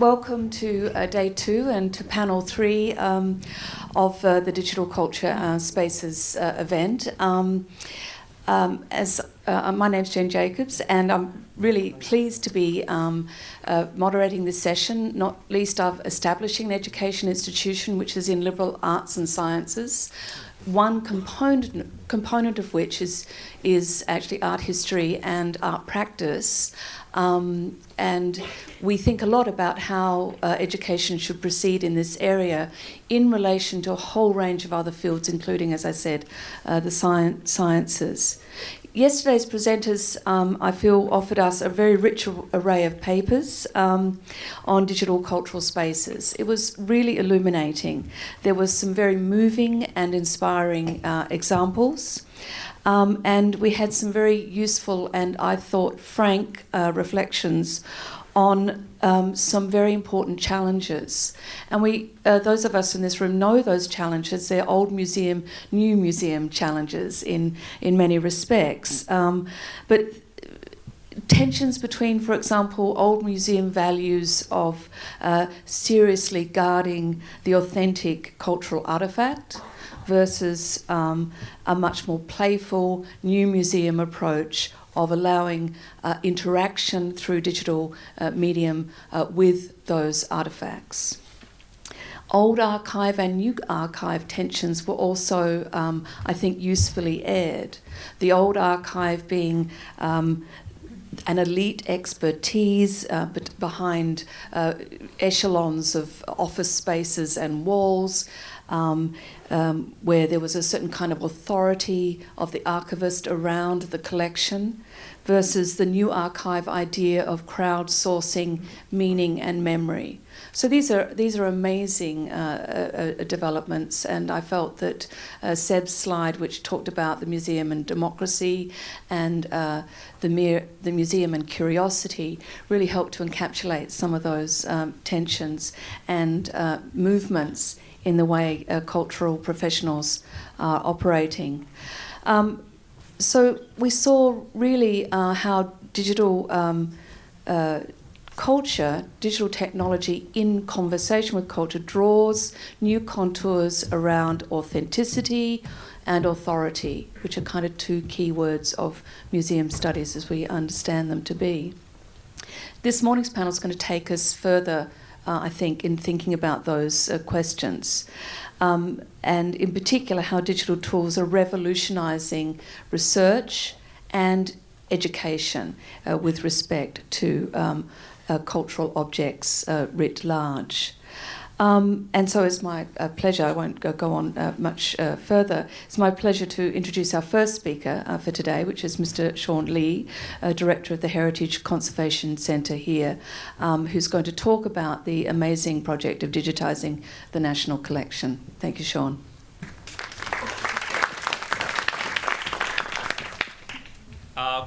welcome to day 2 and to panel 3 of the Digital Culture Spaces event. My name's Jane Jacobs, and I'm really pleased to be moderating this session, not least of establishing an education institution which is in liberal arts and sciences, one component of which is actually art history and art practice. And we think a lot about how education should proceed in this area in relation to a whole range of other fields, including, as I said, the sciences. Yesterday's presenters, I feel, offered us a very rich array of papers on digital cultural spaces. It was really illuminating. There was some very moving and inspiring examples. And we had some very useful and, I thought, frank reflections on some very important challenges. And those of us in this room know those challenges. They're old museum, new museum challenges in many respects. But tensions between, for example, old museum values of seriously guarding the authentic cultural artefact versus a much more playful new museum approach of allowing interaction through digital medium with those artefacts. Old archive and new archive tensions were also, I think, usefully aired. The old archive being an elite expertise behind echelons of office spaces and walls, where there was a certain kind of authority of the archivist around the collection, versus the new archive idea of crowdsourcing meaning and memory. So these are amazing developments, and I felt that Seb's slide, which talked about the museum and democracy and the museum and curiosity, really helped to encapsulate some of those tensions and movements in the way cultural professionals are operating. So we saw really how digital culture, digital technology in conversation with culture draws new contours around authenticity and authority, which are kind of two key words of museum studies as we understand them to be. This morning's panel is going to take us further, I think, in thinking about those questions. And in particular, how digital tools are revolutionizing research and education with respect to cultural objects writ large. And so it's my pleasure, I won't go on much further, it's my pleasure to introduce our first speaker for today, which is Mr. Sean Lee, Director of the Heritage Conservation Centre here, who's going to talk about the amazing project of digitising the National Collection. Thank you, Sean.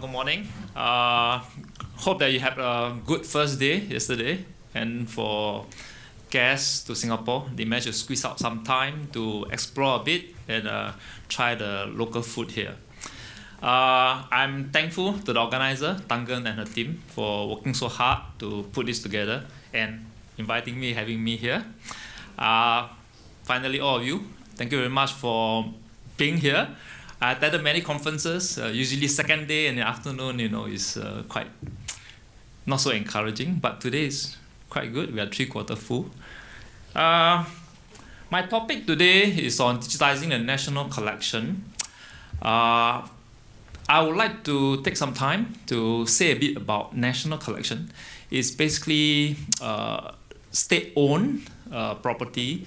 Good morning. Hope that you had a good first day yesterday, and for guests to Singapore, they managed to squeeze out some time to explore a bit and try the local food here. I'm thankful to the organizer, Tangan and her team, for working so hard to put this together and inviting me, having me here. Finally, all of you, thank you very much for being here. I attended many conferences, usually second day in the afternoon, is quite not so encouraging, but today is quite good. We are 3/4 full. My topic today is on digitizing the national collection. I would like to take some time to say a bit about national collection. It's basically state-owned property.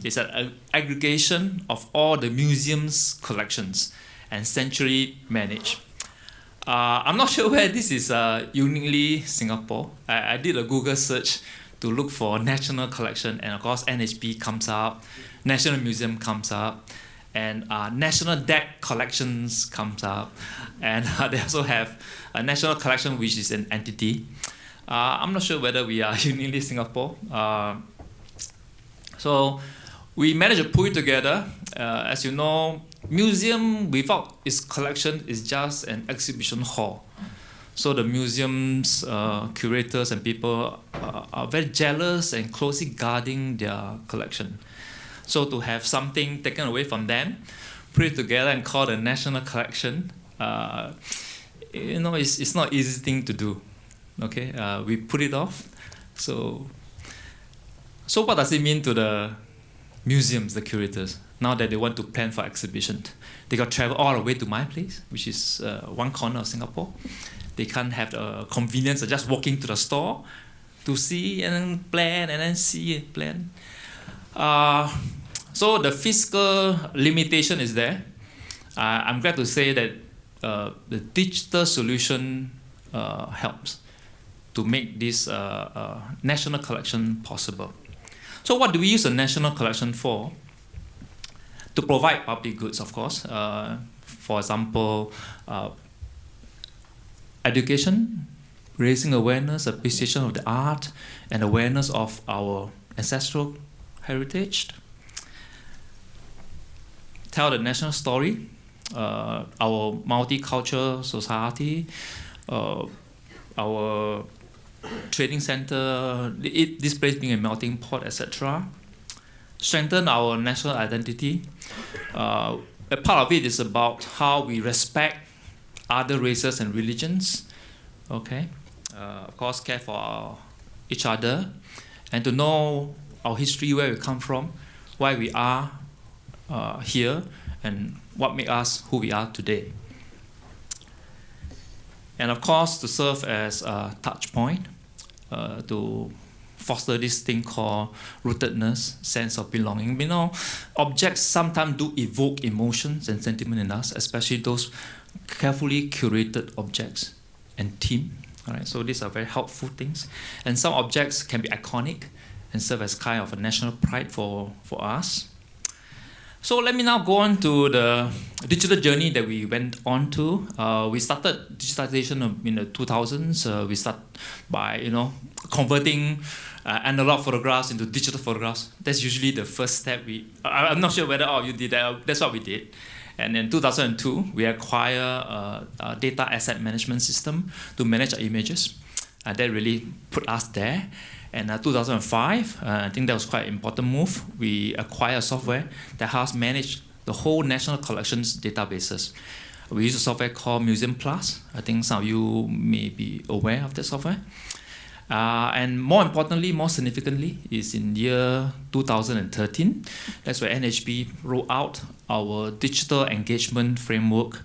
It's an aggregation of all the museum's collections and centrally managed. I'm not sure where this is uniquely Singapore. I did a Google search to look for national collection, and of course NHB comes up, National Museum comes up, and National DEC Collections comes up, and they also have a national collection which is an entity. I'm not sure whether we are uniquely Singapore. So we managed to put it together. As you know, museum without its collection is just an exhibition hall. So the museums, curators and people are very jealous and closely guarding their collection. So to have something taken away from them, put it together and call the national collection, it's not easy thing to do. Okay, we put it off. So what does it mean to the museums, the curators, now that they want to plan for exhibition? They got to travel all the way to my place, which is one corner of Singapore. They can't have the convenience of just walking to the store to see and then plan and then see and plan. So the fiscal limitation is there. I'm glad to say that the digital solution helps to make this national collection possible. So what do we use a national collection for? To provide public goods, of course. For example, education, raising awareness, appreciation of the art, and awareness of our ancestral heritage. Tell the national story, our multicultural society, our training center, this place being a melting pot, etc. Strengthen our national identity. A part of it is about how we respect other races and religions. Okay, of course, care for each other, and to know our history, where we come from, why we are here, and what makes us who we are today. And of course, to serve as a touch point, to foster this thing called rootedness, sense of belonging. You know, objects sometimes do evoke emotions and sentiment in us, especially those carefully curated objects and theme. All right, so these are very helpful things. And some objects can be iconic and serve as kind of a national pride for us. So let me now go on to the digital journey that we went on to. We started digitization in the 2000s. We start by converting analog photographs into digital photographs. That's usually the first step. I'm not sure whether you did that. That's what we did. And in 2002, we acquired a data asset management system to manage our images. That really put us there. And 2005, I think that was quite an important move. We acquired software that has managed the whole national collections databases. We use a software called Museum Plus. I think some of you may be aware of that software. And more importantly, more significantly, is in year 2013. That's where NHB rolled out our digital engagement framework.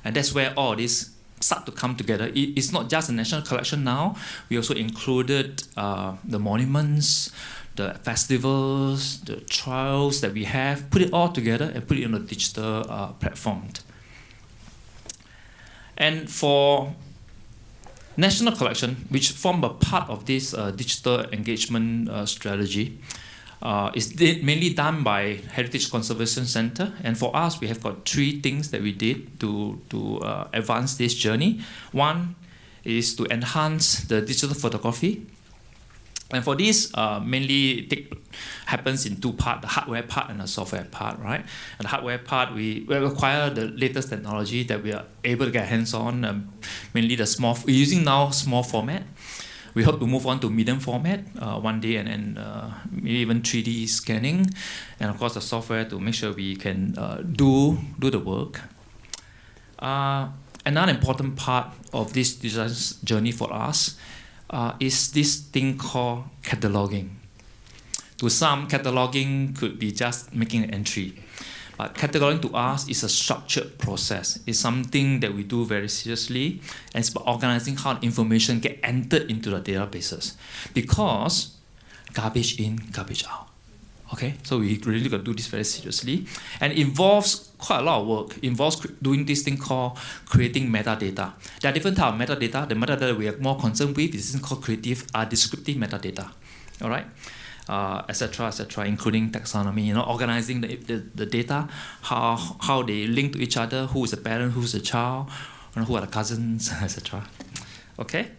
And that's where all this start to come together. It's not just a national collection now. We also included the monuments, the festivals, the trials that we have, put it all together and put it on a digital platform. And for national collection, which form a part of this digital engagement strategy, is mainly done by Heritage Conservation Center. And for us, we have got three things that we did to advance this journey. One is to enhance the digital photography. And for this, mainly happens in two parts, the hardware part and the software part, right? And the hardware part, we acquire the latest technology that we are able to get hands on, mainly we're using now small format. We hope to move on to medium format one day, and maybe even 3D scanning, and of course the software to make sure we can do the work. Another important part of this design journey for us is this thing called cataloging. To some, cataloging could be just making an entry. But cataloging to us is a structured process. It's something that we do very seriously, and it's about organizing how information get entered into the databases. Because garbage in, garbage out. Okay, so we really got to do this very seriously, and it involves quite a lot of work. It involves doing this thing called creating metadata. There are different types of metadata. The metadata we are more concerned with is called descriptive metadata. All right. Etc., including taxonomy, organizing the data, how they link to each other, who is the parent, who is the child, who are the cousins, etc. Okay,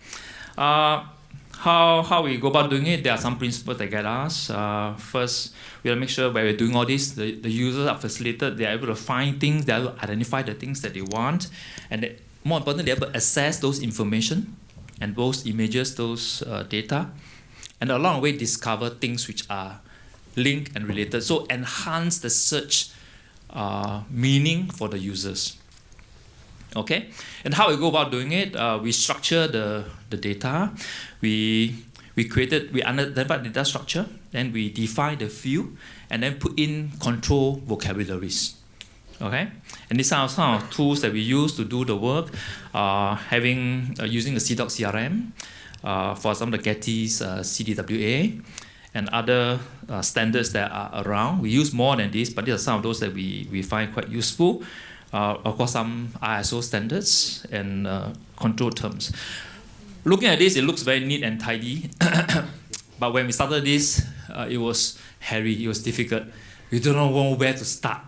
how we go about doing it? There are some principles that guide us. First, we have to make sure when we're doing all this, the users are facilitated. They are able to find things, they are able to identify the things that they want, and more importantly, able to access those information and those images, those data, and along the way discover things which are linked and related. So enhance the search meaning for the users. Okay, and how we go about doing it? We structure the data. We identify the data structure, then we define the field, and then put in control vocabularies. Okay, and these are some of tools that we use to do the work. Using the CDOC CRM, for some of the Getty's CDWA, and other standards that are around. We use more than this, but these are some of those that we find quite useful. Of course, some ISO standards and control terms. Looking at this, it looks very neat and tidy. But when we started this, it was hairy, it was difficult. We don't know where to start.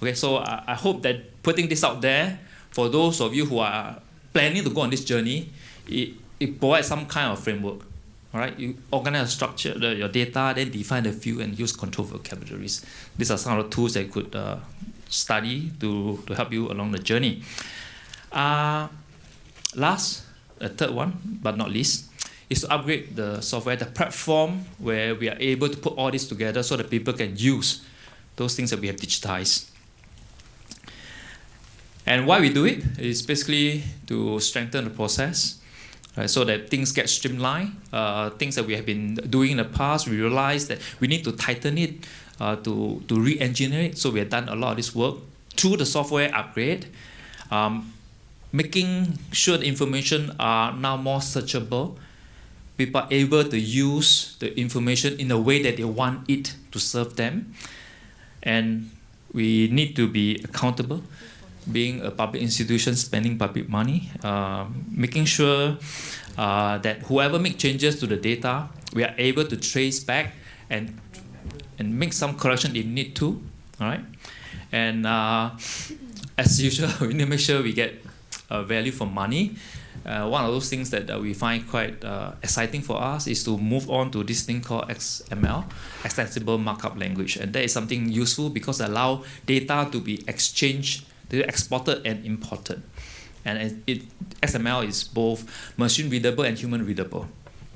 Okay, so I hope that putting this out there, for those of you who are planning to go on this journey, it provides some kind of framework. All right, you organize, structure your data, then define the field and use control vocabularies. These are some of the tools that you could study to help you along the journey. Last, the third one, but not least, is to upgrade the software, the platform where we are able to put all this together so that people can use those things that we have digitized. And why we do it is basically to strengthen the process, right, so that things get streamlined. Things that we have been doing in the past, we realize that we need to tighten it, to re-engineer it. So we have done a lot of this work through the software upgrade, making sure the information are now more searchable. People are able to use the information in a way that they want it to serve them. And we need to be accountable, being a public institution spending public money, making sure that whoever makes changes to the data, we are able to trace back and make some correction if need to, all right? And as usual, we need to make sure we get value for money. One of those things that we find quite exciting for us is to move on to this thing called XML, Extensible Markup Language. And that is something useful because it allows data to be exchanged, to be exported and imported. And XML is both machine readable and human readable.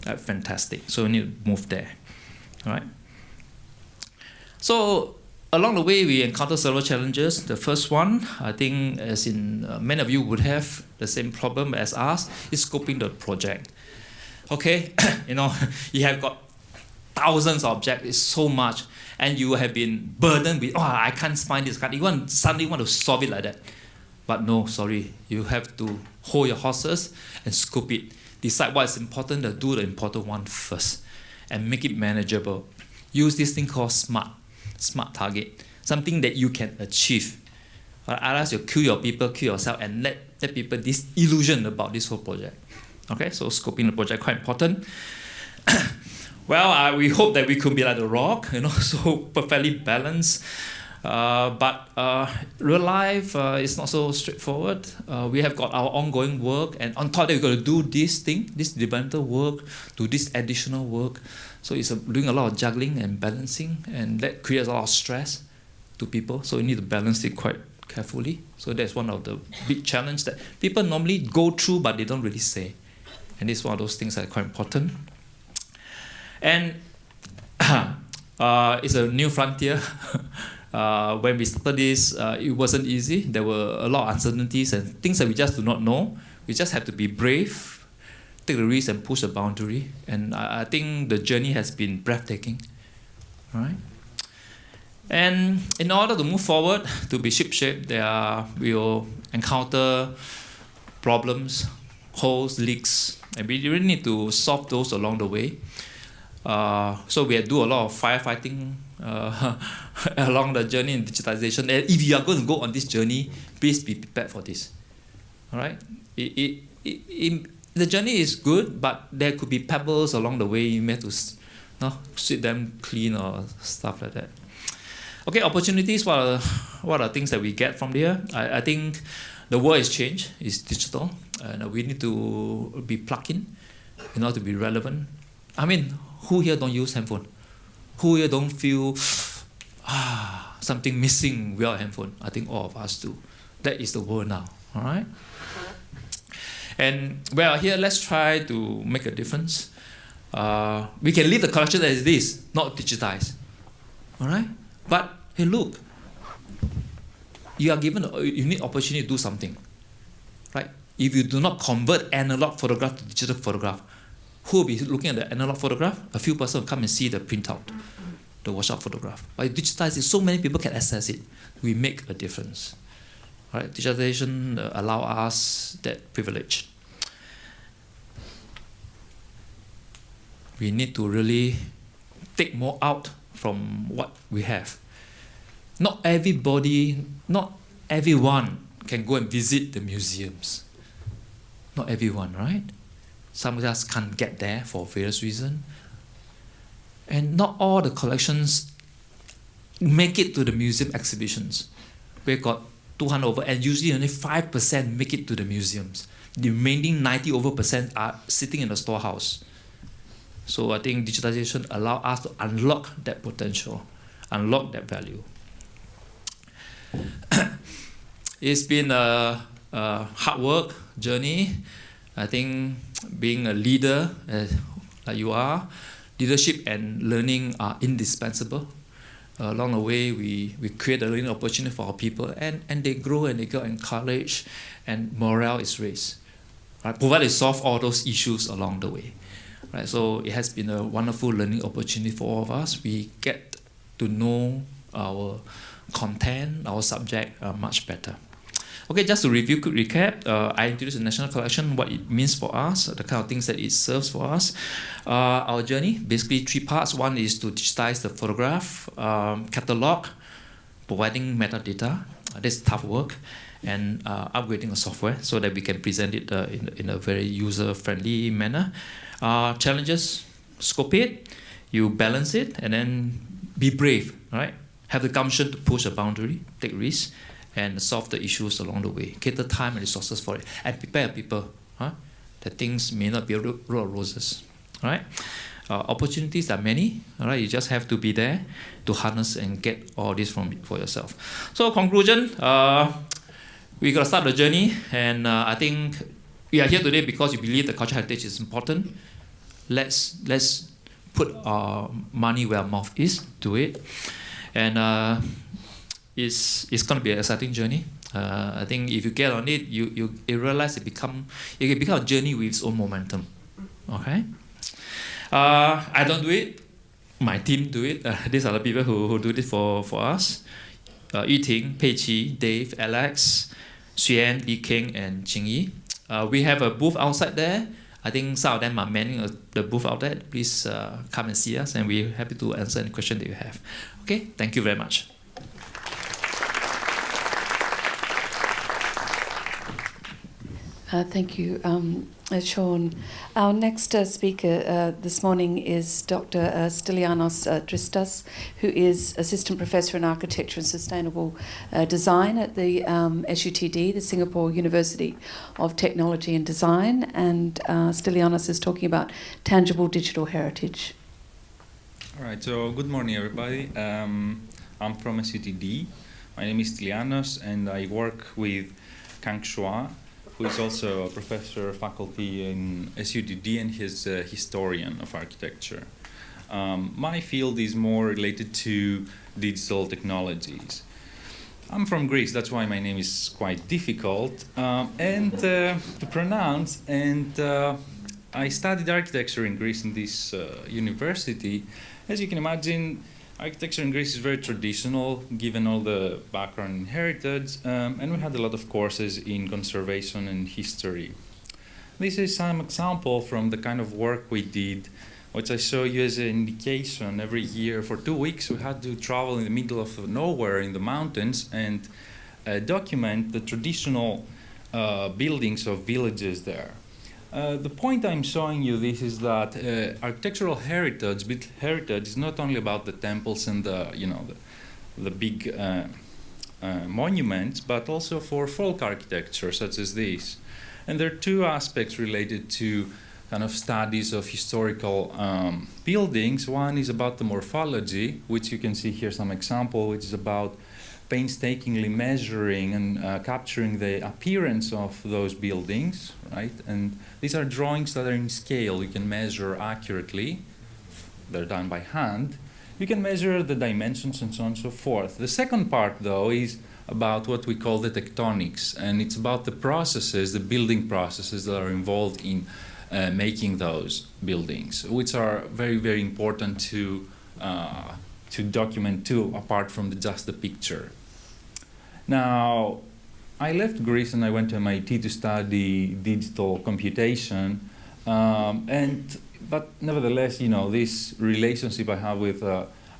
Fantastic. So we need to move there. All right. So along the way, we encounter several challenges. The first one, I think, as in many of you would have the same problem as us, is scoping the project. Okay, you have got thousands of objects, it's so much, and you have been burdened with, I can't find this. You suddenly want to solve it like that. But no, sorry, you have to hold your horses and scope it. Decide what is important, and do the important one first, and make it manageable. Use this thing called SMART target, something that you can achieve. Otherwise, you kill your people, kill yourself, and let people this illusion about this whole project. Okay, so scoping the project quite important. Well, we hope that we could be like the rock, so perfectly balanced. But real life is not so straightforward. We have got our ongoing work, and on top of that, we've got to do this thing, this developmental work, do this additional work. So it's doing a lot of juggling and balancing, and that creates a lot of stress to people. So you need to balance it quite carefully. So that's one of the big challenges that people normally go through, but they don't really say. And this is one of those things that are quite important. And it's a new frontier. When we started this, it wasn't easy. There were a lot of uncertainties and things that we just do not know. We just have to be brave, take the risk and push the boundary. And I think the journey has been breathtaking. All right? And in order to move forward, to be shipshape, we will encounter problems, holes, leaks, and we really need to solve those along the way. So we do a lot of firefighting along the journey in digitization. And if you are going to go on this journey, please be prepared for this. All right? The journey is good, but there could be pebbles along the way. You may have to sweep them clean or stuff like that. Okay, opportunities. What are things that we get from there? I think the world has changed. It's digital, and we need to be plugged in order to be relevant. I mean, who here don't use handphone? Who here don't feel something missing without handphone? I think all of us do. That is the world now. All right. And well, here let's try to make a difference. We can leave the collection as it is, not digitize. All right? But hey, look, you are given a unique opportunity to do something, right? If you do not convert analog photograph to digital photograph, who will be looking at the analog photograph? A few persons will come and see the printout, the washout photograph. But digitize it, so many people can access it. We make a difference. Right? Digitization allow us that privilege. We need to really take more out from what we have. Not everybody, not everyone can go and visit the museums. Not everyone, right? Some of us can't get there for various reasons. And not all the collections make it to the museum exhibitions. We got 200 over, and usually only 5% make it to the museums. The remaining 90 over percent are sitting in the storehouse. So I think digitization allows us to unlock that potential, unlock that value. It's been a hard work journey. I think being a leader, like you are, leadership and learning are indispensable. Along the way, we create a learning opportunity for our people, and they grow and they get encouraged, and morale is raised. Right? Provided solve all those issues along the way. Right? So it has been a wonderful learning opportunity for all of us. We get to know our content, our subject much better. Okay, just to review, quick recap. I introduced the National Collection, what it means for us, the kind of things that it serves for us. Our journey, basically 3 parts. One is to digitize the photograph, catalog, providing metadata. That's tough work, and upgrading the software so that we can present it in a very user-friendly manner. Challenges, scope it, you balance it, and then be brave, right? Have the gumption to push a boundary, take risks, and solve the issues along the way. Cater time and resources for it, and prepare people that things may not be a road of roses. All right? Opportunities are many. All right? You just have to be there to harness and get all this for yourself. So conclusion, we got to start the journey, and I think we are here today because we believe the cultural heritage is important. Let's put our money where our mouth is, do it, and it's going to be an exciting journey. I think if you get on it, you realize it can become a journey with its own momentum. Okay. I don't do it. My team do it. These are the people who do this for us. Yiting, Pei Qi, Dave, Alex, Xuan, Li King, and Qing Yi. We have a booth outside there. I think some of them are manning the booth out there. Please come and see us, and we're happy to answer any question that you have. Okay, thank you very much. Thank you, Sean. Our next speaker this morning is Dr. Stylianos Dritsas, who is Assistant Professor in Architecture and Sustainable Design at the SUTD, the Singapore University of Technology and Design. And Stylianos is talking about tangible digital heritage. All right, so good morning, everybody. I'm from SUTD. My name is Stylianos, and I work with Kang Shua, who is also a professor faculty in SUTD, and he's a historian of architecture. My field is more related to digital technologies. I'm from Greece, that's why my name is quite difficult and to pronounce. And I studied architecture in Greece in this university. As you can imagine, architecture in Greece is very traditional, given all the background and heritage, and we had a lot of courses in conservation and history. This is some example from the kind of work we did, which I show you as an indication. Every year for 2 weeks we had to travel in the middle of nowhere in the mountains and document the traditional buildings of villages there. The point I'm showing you this is that architectural heritage, built heritage, is not only about the temples and the big monuments, but also for folk architecture such as this. And there are 2 aspects related to kind of studies of historical buildings. One is about the morphology, which you can see here some example, which is about painstakingly measuring and capturing the appearance of those buildings, right? And these are drawings that are in scale. You can measure accurately. They're done by hand. You can measure the dimensions and so on and so forth. The second part, though, is about what we call the tectonics, and it's about the processes, the building processes that are involved in making those buildings, which are very, very important to document too, apart from just the picture. Now, I left Greece and I went to MIT to study digital computation, but nevertheless, you know, this relationship I have with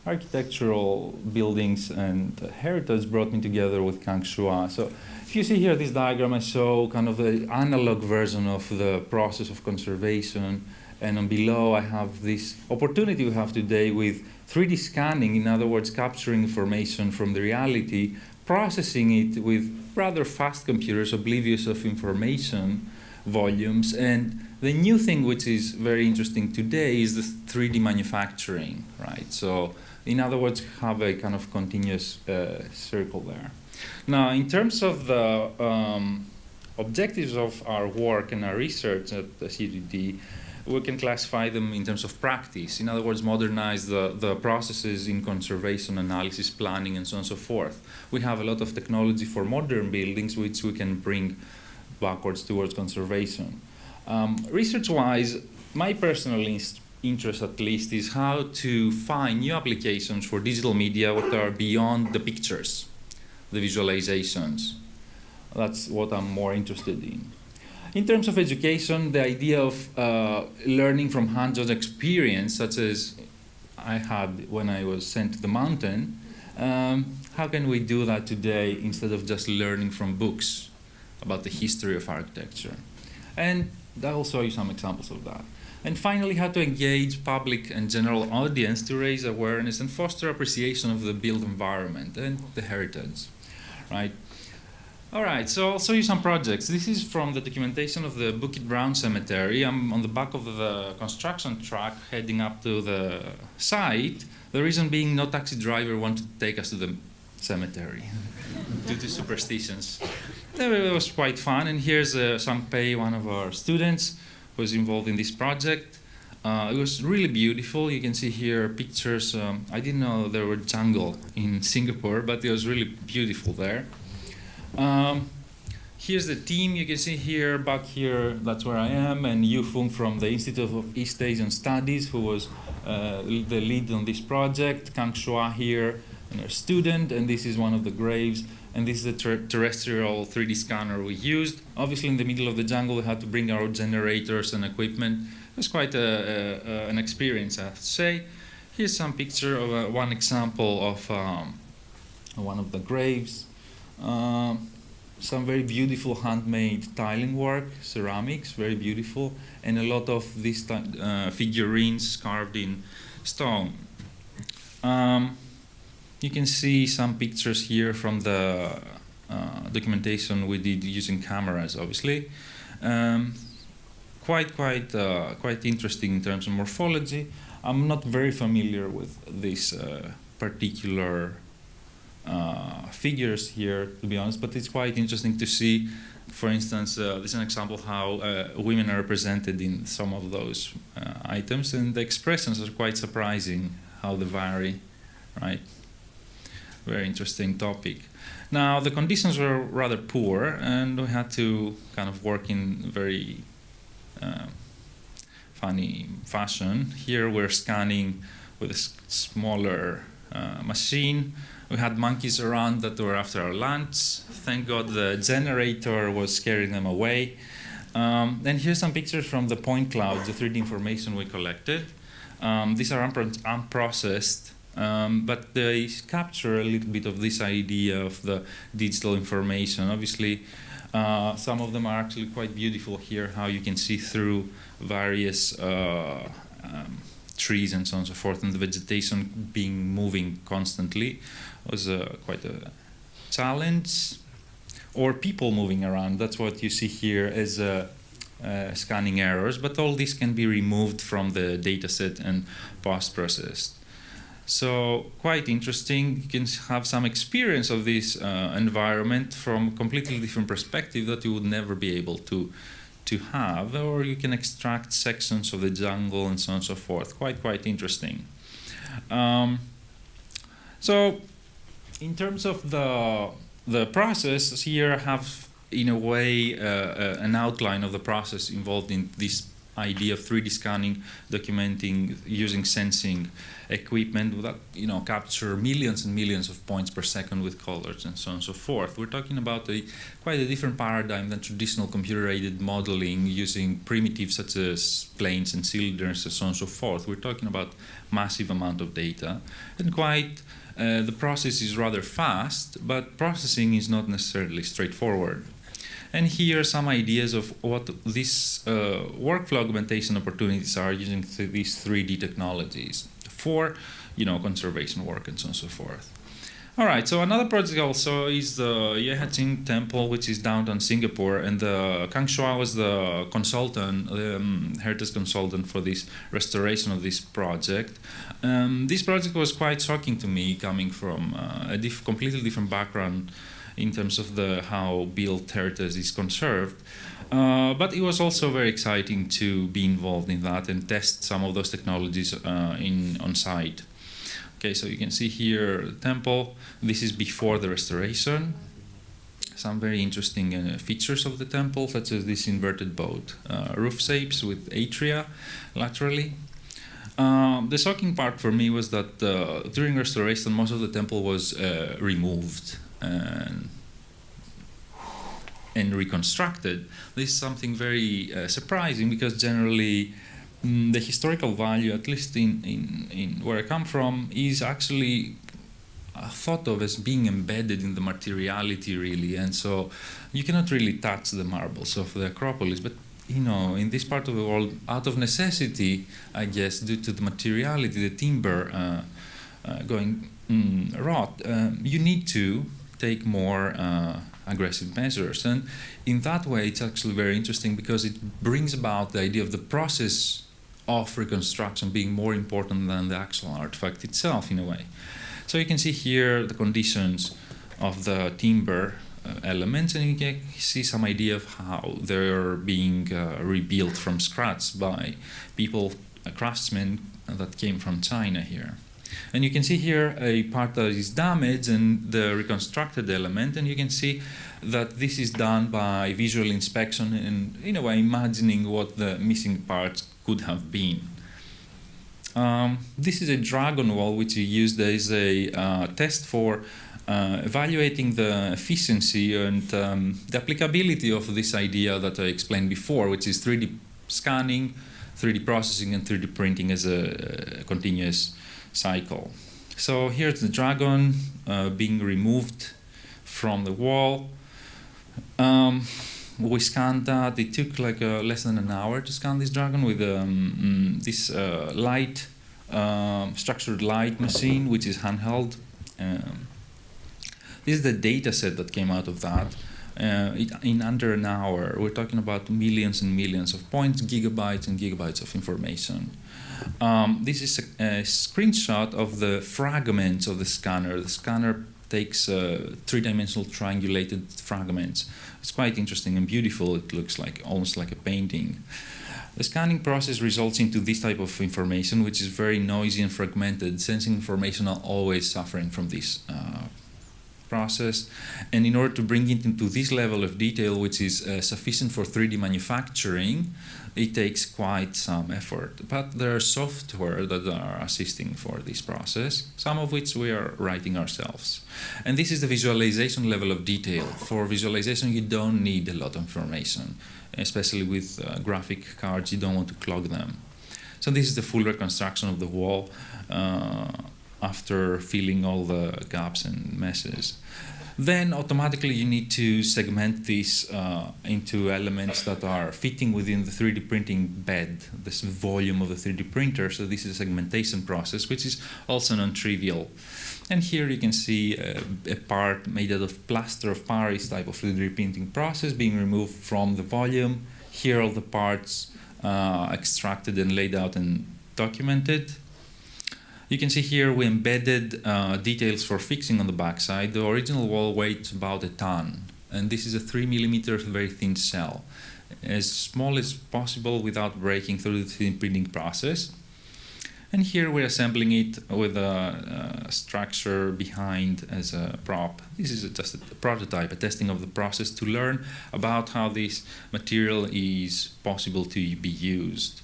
architectural buildings and heritage brought me together with Kang Shua. So if you see here this diagram, I show kind of the analog version of the process of conservation, and on below I have this opportunity we have today with 3D scanning, in other words, capturing information from the reality, processing it with rather fast computers, oblivious of information volumes. And the new thing which is very interesting today is the 3D manufacturing, right? So in other words, have a kind of continuous circle there. Now, in terms of the objectives of our work and our research at the CTD, we can classify them in terms of practice. In other words, modernize the processes in conservation, analysis, planning, and so on and so forth. We have a lot of technology for modern buildings, which we can bring backwards towards conservation. Research-wise, my personal interest, at least, is how to find new applications for digital media that are beyond the pictures, the visualizations. That's what I'm more interested in. In terms of education, the idea of learning from hands-on experience, such as I had when I was sent to the mountain, how can we do that today instead of just learning from books about the history of architecture? And I'll show you some examples of that. And finally, how to engage public and general audience to raise awareness and foster appreciation of the built environment and the heritage, right? All right, so I'll show you some projects. This is from the documentation of the Bukit Brown Cemetery. I'm on the back of the construction truck heading up to the site. The reason being, no taxi driver wanted to take us to the cemetery due to superstitions. It was quite fun, and here's Sangpei, one of our students, who was involved in this project. It was really beautiful. You can see here pictures. I didn't know there were jungle in Singapore, but it was really beautiful there. Here's the team. You can see here, back here, that's where I am, and Yu Fung from the Institute of East Asian Studies, who was the lead on this project. Kang Shua here, and our student, and this is one of the graves. And this is the terrestrial 3D scanner we used. Obviously, in the middle of the jungle, we had to bring our generators and equipment. It was quite an experience, I have to say. Here's some picture of one example of one of the graves. Some very beautiful handmade tiling work, ceramics, very beautiful, and a lot of these figurines carved in stone. You can see some pictures here from the documentation we did using cameras, obviously. Quite interesting in terms of morphology. I'm not very familiar with these particular figures here, to be honest, but it's quite interesting to see. For instance, this is an example of how women are represented in some of those items, and the expressions are quite surprising, how they vary, right? Very interesting topic. Now, the conditions were rather poor, and we had to kind of work in very funny fashion. Here we're scanning with a smaller machine. We had monkeys around that were after our lunch. Thank God the generator was scaring them away. And here's some pictures from the point clouds, the 3D information we collected. These are unprocessed, but they capture a little bit of this idea of the digital information. Obviously, some of them are actually quite beautiful here, how you can see through various trees and so on and so forth, and the vegetation moving constantly was quite a challenge. Or people moving around, that's what you see here as scanning errors, but all this can be removed from the data set and post-processed. So quite interesting. You can have some experience of this environment from a completely different perspective that you would never be able to have, or you can extract sections of the jungle and so on and so forth. Quite interesting. So in terms of the process, here I have in a way an outline of the process involved in this idea of 3D scanning, documenting, using sensing equipment that capture millions and millions of points per second with colors and so on and so forth. We're talking about quite a different paradigm than traditional computer-aided modeling using primitives such as planes and cylinders and so on and so forth. We're talking about massive amount of data, and the process is rather fast, but processing is not necessarily straightforward. And here are some ideas of what these workflow augmentation opportunities are using these 3D technologies for, conservation work and so on and so forth. All right, so another project also is the Yehat Temple, which is downtown Singapore, and Kang Shua was the consultant, heritage consultant for this restoration of this project. This project was quite shocking to me, coming from a completely different background in terms of how built heritage is conserved. But it was also very exciting to be involved in that and test some of those technologies on site. Okay, so you can see here the temple. This is before the restoration. Some very interesting features of the temple, such as this inverted boat roof shapes with atria laterally. The shocking part for me was that during restoration, most of the temple was removed and reconstructed. This is something very surprising, because generally the historical value, at least in where I come from, is actually thought of as being embedded in the materiality, really, and so you cannot really touch the marbles of the Acropolis. But in this part of the world, out of necessity, I guess, due to the materiality, the timber going rot, you need to take more aggressive measures. And in that way, it's actually very interesting, because it brings about the idea of the process of reconstruction being more important than the actual artifact itself, in a way. So you can see here the conditions of the timber elements, and you can see some idea of how they're being rebuilt from scratch by people, craftsmen that came from China here. And you can see here a part that is damaged and the reconstructed element, and you can see that this is done by visual inspection and, in a way, imagining what the missing parts could have been. This is a dragon wall, which we used as a test for evaluating the efficiency and the applicability of this idea that I explained before, which is 3D scanning, 3D processing, and 3D printing as a continuous cycle. So here's the dragon being removed from the wall. We scanned that. It took like less than an hour to scan this dragon with this light, structured light machine, which is handheld. This is the data set that came out of that. In under an hour, we're talking about millions and millions of points, gigabytes and gigabytes of information. This is a screenshot of the fragments of the scanner. The scanner takes three-dimensional triangulated fragments. It's quite interesting and beautiful. It looks like almost like a painting. The scanning process results into this type of information, which is very noisy and fragmented. Sensing information are always suffering from this process. And in order to bring it into this level of detail, which is sufficient for 3D manufacturing, it takes quite some effort. But there are software that are assisting for this process, some of which we are writing ourselves. And this is the visualization level of detail. For visualization, you don't need a lot of information, especially with graphic cards. You don't want to clog them. So this is the full reconstruction of the wall after filling all the gaps and messes. Then automatically you need to segment this into elements that are fitting within the 3D printing bed, this volume of the 3D printer. So this is a segmentation process, which is also non-trivial. And here you can see a part made out of plaster of Paris type of 3D printing process being removed from the volume. Here all the parts extracted and laid out and documented. You can see here we embedded details for fixing on the backside. The original wall weighs about a ton, and this is a 3mm very thin cell, as small as possible without breaking through the thin printing process. And here we're assembling it with a structure behind as a prop. This is just a prototype, a testing of the process to learn about how this material is possible to be used.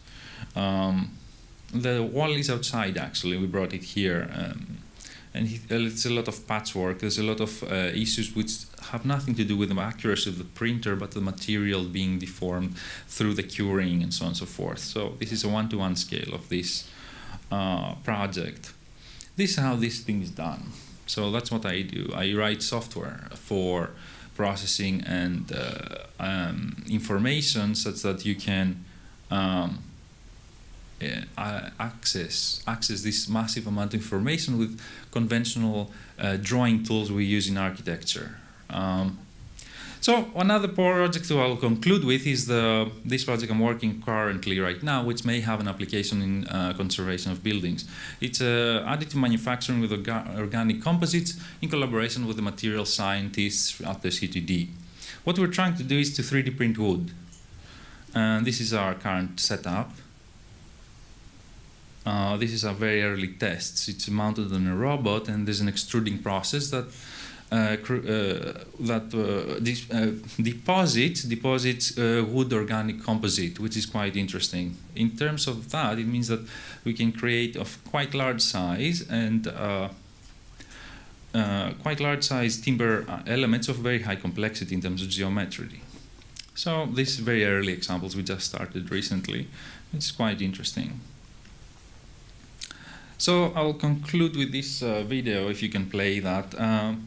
The wall is outside, actually. We brought it here. And it's a lot of patchwork. There's a lot of issues which have nothing to do with the accuracy of the printer, but the material being deformed through the curing and so on and so forth. So this is a one-to-one scale of this project. This is how this thing is done. So that's what I do. I write software for processing and information such that you can access this massive amount of information with conventional drawing tools we use in architecture. So another project I'll conclude with is this project I'm working currently right now, which may have an application in conservation of buildings. It's additive manufacturing with organic composites in collaboration with the material scientists at the CTD. What we're trying to do is to 3D print wood. And this is our current setup. This is our very early tests. It's mounted on a robot, and there's an extruding process that deposits wood organic composite, which is quite interesting. In terms of that, it means that we can create of quite large size and quite large size timber elements of very high complexity in terms of geometry. So these very early examples we just started recently. It's quite interesting. So I'll conclude with this video, if you can play that,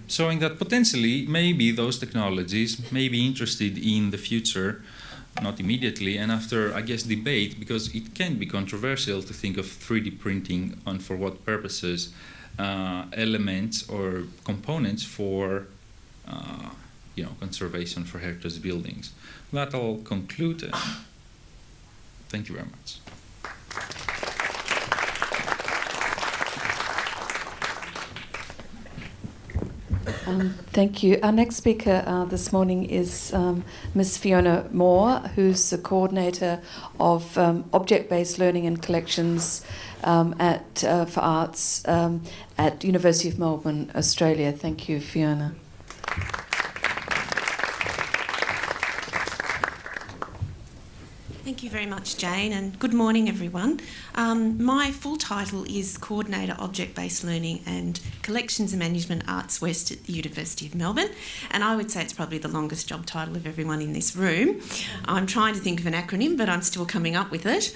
showing that potentially maybe those technologies may be interested in the future, not immediately, and after, I guess, debate, because it can be controversial to think of 3D printing and for what purposes, elements or components for conservation for heritage buildings. That I'll conclude. Thank you very much. Thank you. Our next speaker this morning is Ms. Fiona Moore, who's the coordinator of object-based learning and collections for arts at University of Melbourne, Australia. Thank you, Fiona. Thank you very much, Jane, and good morning, everyone. My full title is Coordinator Object-Based Learning and Collections and Management Arts West at the University of Melbourne, and I would say it's probably the longest job title of everyone in this room. I'm trying to think of an acronym, but I'm still coming up with it.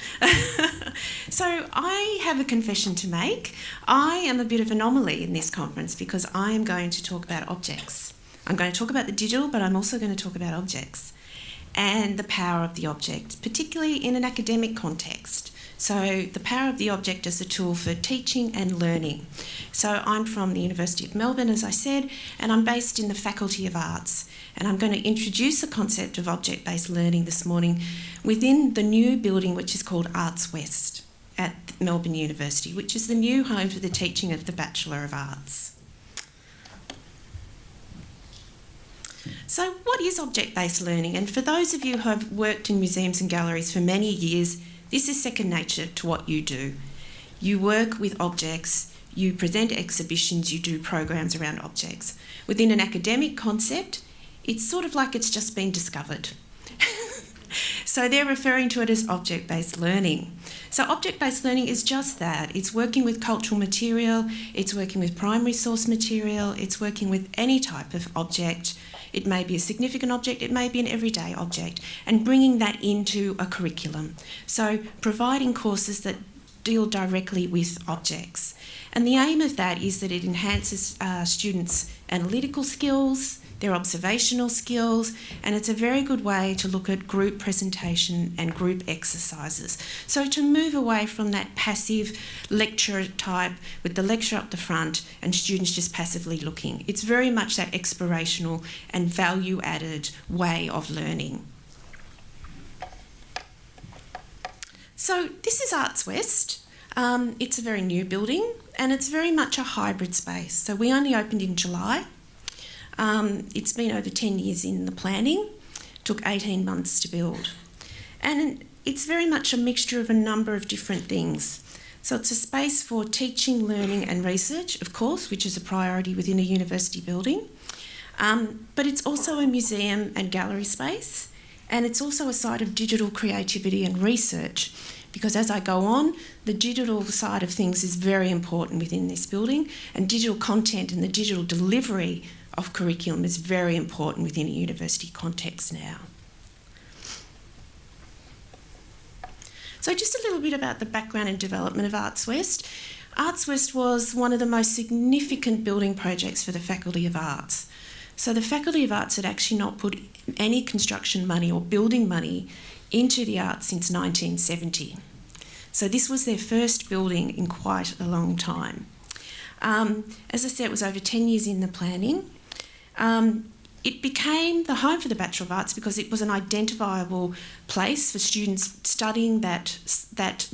So I have a confession to make. I am a bit of an anomaly in this conference because I am going to talk about objects. I'm going to talk about the digital, but I'm also going to talk about objects and the power of the object, particularly in an academic context. So the power of the object as a tool for teaching and learning. So I'm from the University of Melbourne, as I said, and I'm based in the Faculty of Arts. And I'm going to introduce the concept of object-based learning this morning within the new building which is called Arts West at Melbourne University, which is the new home for the teaching of the Bachelor of Arts. So what is object-based learning? And for those of you who have worked in museums and galleries for many years, this is second nature to what you do. You work with objects, you present exhibitions, you do programs around objects. Within an academic concept, it's sort of like it's just been discovered. So they're referring to it as object-based learning. So object-based learning is just that. It's working with cultural material, it's working with primary source material, it's working with any type of object. It may be a significant object, it may be an everyday object, and bringing that into a curriculum. So providing courses that deal directly with objects. And the aim of that is that it enhances students' analytical skills, their observational skills, and it's a very good way to look at group presentation and group exercises. So to move away from that passive lecture type with the lecture up the front and students just passively looking. It's very much that explorational and value-added way of learning. So this is Arts West. It's a very new building. and it's very much a hybrid space. So we only opened in July. It's been over 10 years in the planning, took 18 months to build. And it's very much a mixture of a number of different things. So it's a space for teaching, learning and research, of course, which is a priority within a university building. But it's also a museum and gallery space, and it's also a site of digital creativity and research, because as I go on, the digital side of things is very important within this building, and digital content and the digital delivery of curriculum is very important within a university context now. So just a little bit about the background and development of Arts West. Arts West was one of the most significant building projects for the Faculty of Arts. So the Faculty of Arts had actually not put any construction money or building money into the arts since 1970. So this was their first building in quite a long time. As I said, it was over 10 years in the planning. It became the home for the Bachelor of Arts because it was an identifiable place for students studying that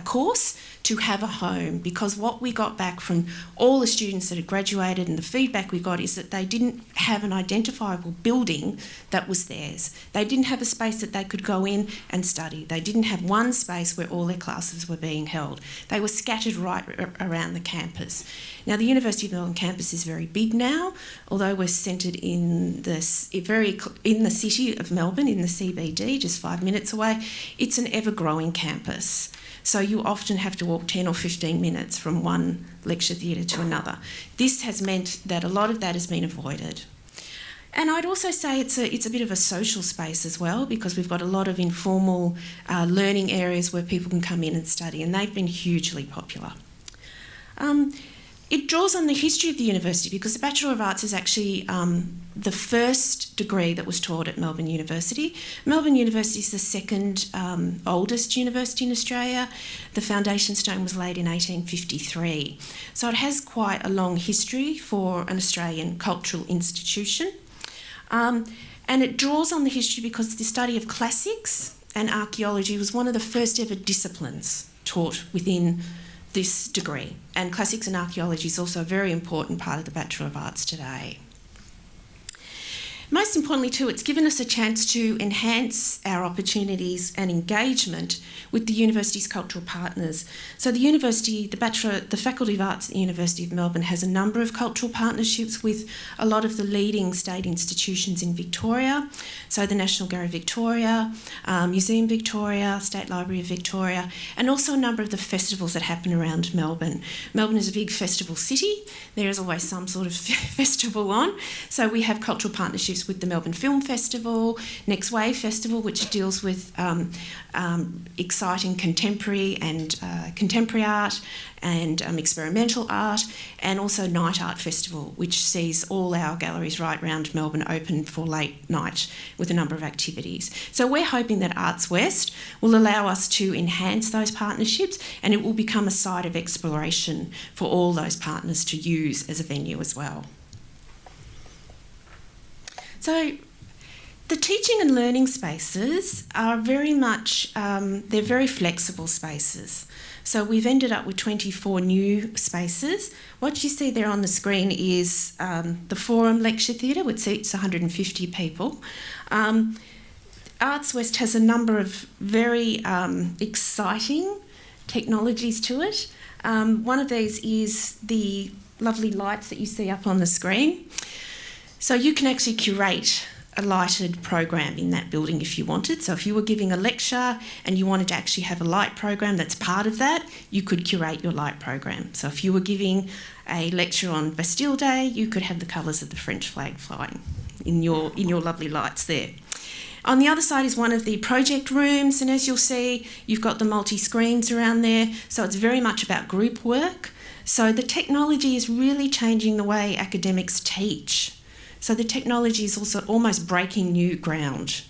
course to have a home, because what we got back from all the students that had graduated and the feedback we got is that they didn't have an identifiable building that was theirs. They didn't have a space that they could go in and study. They didn't have one space where all their classes were being held. They were scattered right around the campus. Now, the University of Melbourne campus is very big now, although we're centred in the city of Melbourne, in the CBD, just 5 minutes away. It's an ever-growing campus. So you often have to walk 10 or 15 minutes from one lecture theatre to another. This has meant that a lot of that has been avoided. And I'd also say it's a bit of a social space as well, because we've got a lot of informal learning areas where people can come in and study, and they've been hugely popular. It draws on the history of the university, because the Bachelor of Arts is actually the first degree that was taught at Melbourne University. Melbourne University is the second oldest university in Australia. The foundation stone was laid in 1853. So it has quite a long history for an Australian cultural institution. And it draws on the history because the study of classics and archaeology was one of the first ever disciplines taught within this degree. And classics and archaeology is also a very important part of the Bachelor of Arts today. Most importantly too, it's given us a chance to enhance our opportunities and engagement with the university's cultural partners. So the university, the Faculty of Arts at the University of Melbourne has a number of cultural partnerships with a lot of the leading state institutions in Victoria. So the National Gallery of Victoria, Museum Victoria, State Library of Victoria, and also a number of the festivals that happen around Melbourne. Melbourne is a big festival city. There is always some sort of festival on. So we have cultural partnerships with the Melbourne Film Festival, Next Wave Festival, which deals with exciting contemporary art and experimental art, and also Night Art Festival, which sees all our galleries right around Melbourne open for late night with a number of activities. So we're hoping that Arts West will allow us to enhance those partnerships, and it will become a site of exploration for all those partners to use as a venue as well. So the teaching and learning spaces are very much, they're very flexible spaces. So we've ended up with 24 new spaces. What you see there on the screen is the Forum Lecture Theatre, which seats 150 people. Arts West has a number of very exciting technologies to it. One of these is the lovely lights that you see up on the screen. So you can actually curate a lighted program in that building if you wanted. So if you were giving a lecture and you wanted to actually have a light program that's part of that, you could curate your light program. So if you were giving a lecture on Bastille Day, you could have the colours of the French flag flying in your lovely lights there. On the other side is one of the project rooms, and as you'll see, you've got the multi-screens around there. So it's very much about group work. So the technology is really changing the way academics teach. So the technology is also almost breaking new ground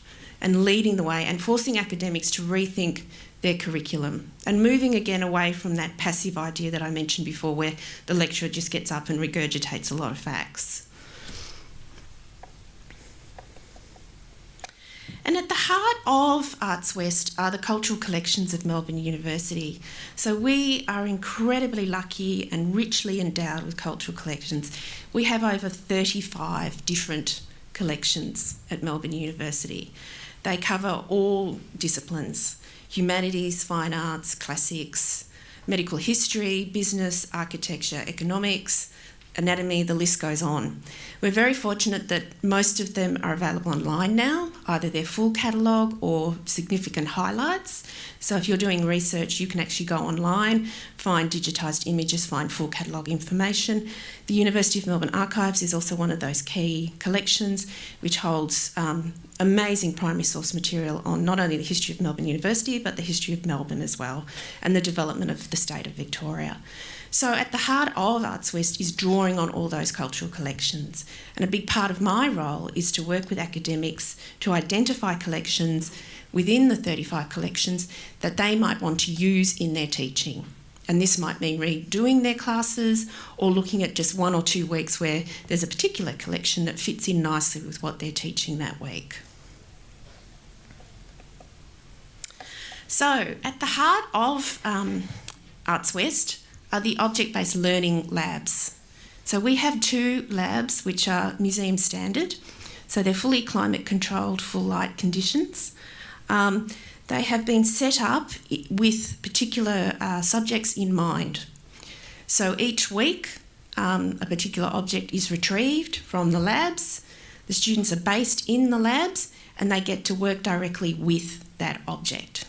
and leading the way and forcing academics to rethink their curriculum and moving again away from that passive idea that I mentioned before, where the lecturer just gets up and regurgitates a lot of facts. And at the heart of Arts West are the cultural collections of Melbourne University. So we are incredibly lucky and richly endowed with cultural collections. We have over 35 different collections at Melbourne University. They cover all disciplines: humanities, fine arts, classics, medical history, business, architecture, economics, anatomy, the list goes on. We're very fortunate that most of them are available online now, either their full catalogue or significant highlights. So if you're doing research, you can actually go online, find digitised images, find full catalogue information. The University of Melbourne Archives is also one of those key collections, which holds amazing primary source material on not only the history of Melbourne University, but the history of Melbourne as well, and the development of the state of Victoria. So at the heart of Arts West is drawing on all those cultural collections. And a big part of my role is to work with academics to identify collections within the 35 collections that they might want to use in their teaching. And this might mean redoing their classes or looking at just 1 or 2 weeks where there's a particular collection that fits in nicely with what they're teaching that week. So at the heart of Arts West are the object-based learning labs. So we have 2 labs which are museum standard. So they're fully climate controlled, full light conditions. They have been set up with particular subjects in mind. So each week a particular object is retrieved from the labs. The students are based in the labs and they get to work directly with that object.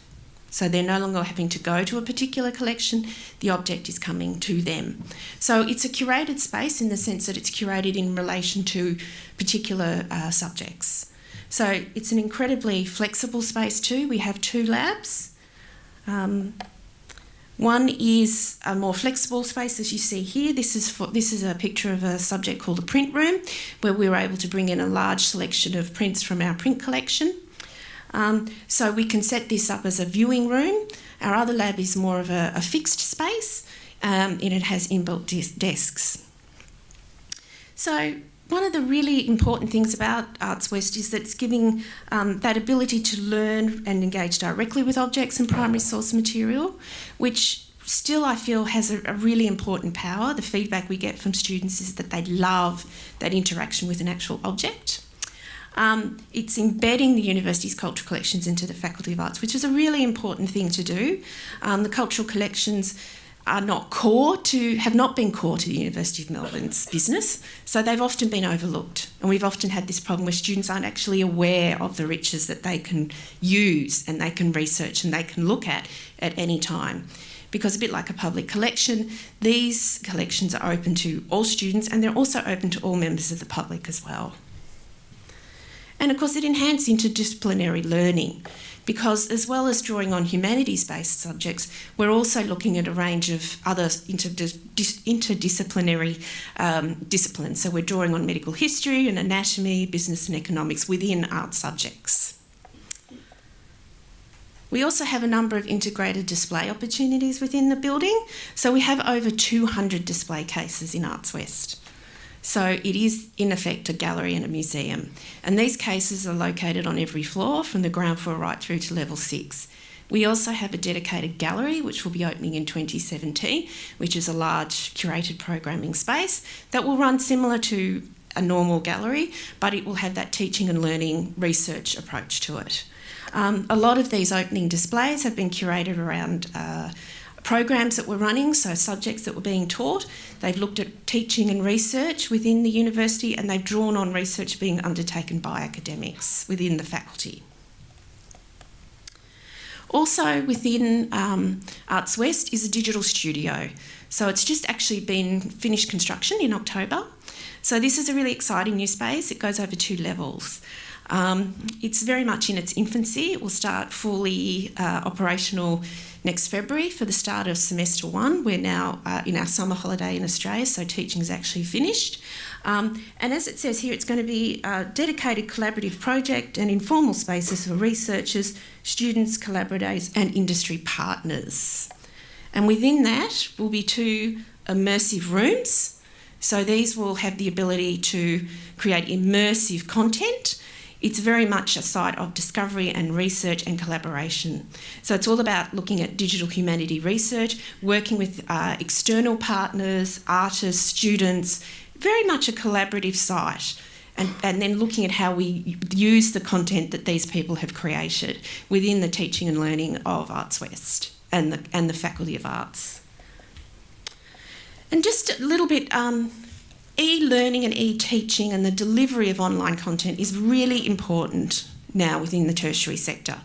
So they're no longer having to go to a particular collection, the object is coming to them. So it's a curated space in the sense that it's curated in relation to particular subjects. So it's an incredibly flexible space too. We have 2 labs. One is a more flexible space, as you see here. This is a picture of a subject called a print room, where we were able to bring in a large selection of prints from our print collection. So we can set this up as a viewing room. Our other lab is more of a fixed space and it has inbuilt desks. So one of the really important things about Arts West is that it's giving that ability to learn and engage directly with objects and primary source material, which still I feel has a really important power. The feedback we get from students is that they love that interaction with an actual object. It's embedding the university's cultural collections into the Faculty of Arts, which is a really important thing to do. The cultural collections have not been core to the University of Melbourne's business, so they've often been overlooked. And we've often had this problem where students aren't actually aware of the riches that they can use and they can research and they can look at any time. Because a bit like a public collection, these collections are open to all students and they're also open to all members of the public as well. And of course it enhances interdisciplinary learning because as well as drawing on humanities-based subjects, we're also looking at a range of other interdisciplinary disciplines. So we're drawing on medical history and anatomy, business and economics within art subjects. We also have a number of integrated display opportunities within the building. So we have over 200 display cases in Arts West. So it is, in effect, a gallery and a museum. And these cases are located on every floor, from the ground floor right through to level 6. We also have a dedicated gallery, which will be opening in 2017, which is a large curated programming space that will run similar to a normal gallery, but it will have that teaching and learning research approach to it. A lot of these opening displays have been curated around programs that were running, so subjects that were being taught. They've looked at teaching and research within the university and they've drawn on research being undertaken by academics within the faculty. Also within Arts West is a digital studio. So it's just actually been finished construction in October. So this is a really exciting new space. It goes over 2 levels. It's very much in its infancy. It will start fully operational next February for the start of semester 1. We're now in our summer holiday in Australia, so teaching is actually finished. And as it says here, it's going to be a dedicated collaborative project and informal spaces for researchers, students, collaborators and industry partners. And within that will be 2 immersive rooms. So these will have the ability to create immersive content It's very much a site of discovery and research and collaboration. So it's all about looking at digital humanity research, working with external partners, artists, students, very much a collaborative site. And then looking at how we use the content that these people have created within the teaching and learning of Arts West and the Faculty of Arts. And just a little bit, e-learning and e-teaching and the delivery of online content is really important now within the tertiary sector.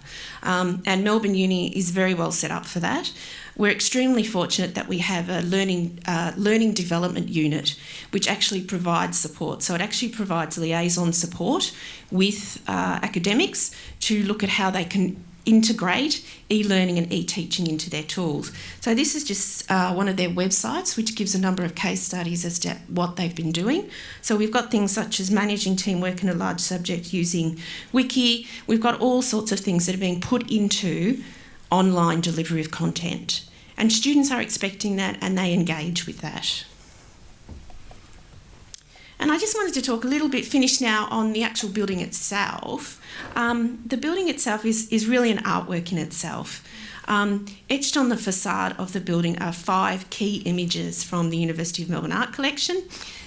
And Melbourne Uni is very well set up for that. We're extremely fortunate that we have a learning development unit which actually provides support. So it actually provides liaison support with academics to look at how they can integrate e-learning and e-teaching into their tools. So this is just one of their websites which gives a number of case studies as to what they've been doing. So we've got things such as managing teamwork in a large subject using Wiki. We've got all sorts of things that are being put into online delivery of content. And students are expecting that and they engage with that. And I just wanted to talk a little bit, finish now, on the actual building itself. The building itself is really an artwork in itself. Etched on the facade of the building are 5 key images from the University of Melbourne Art Collection.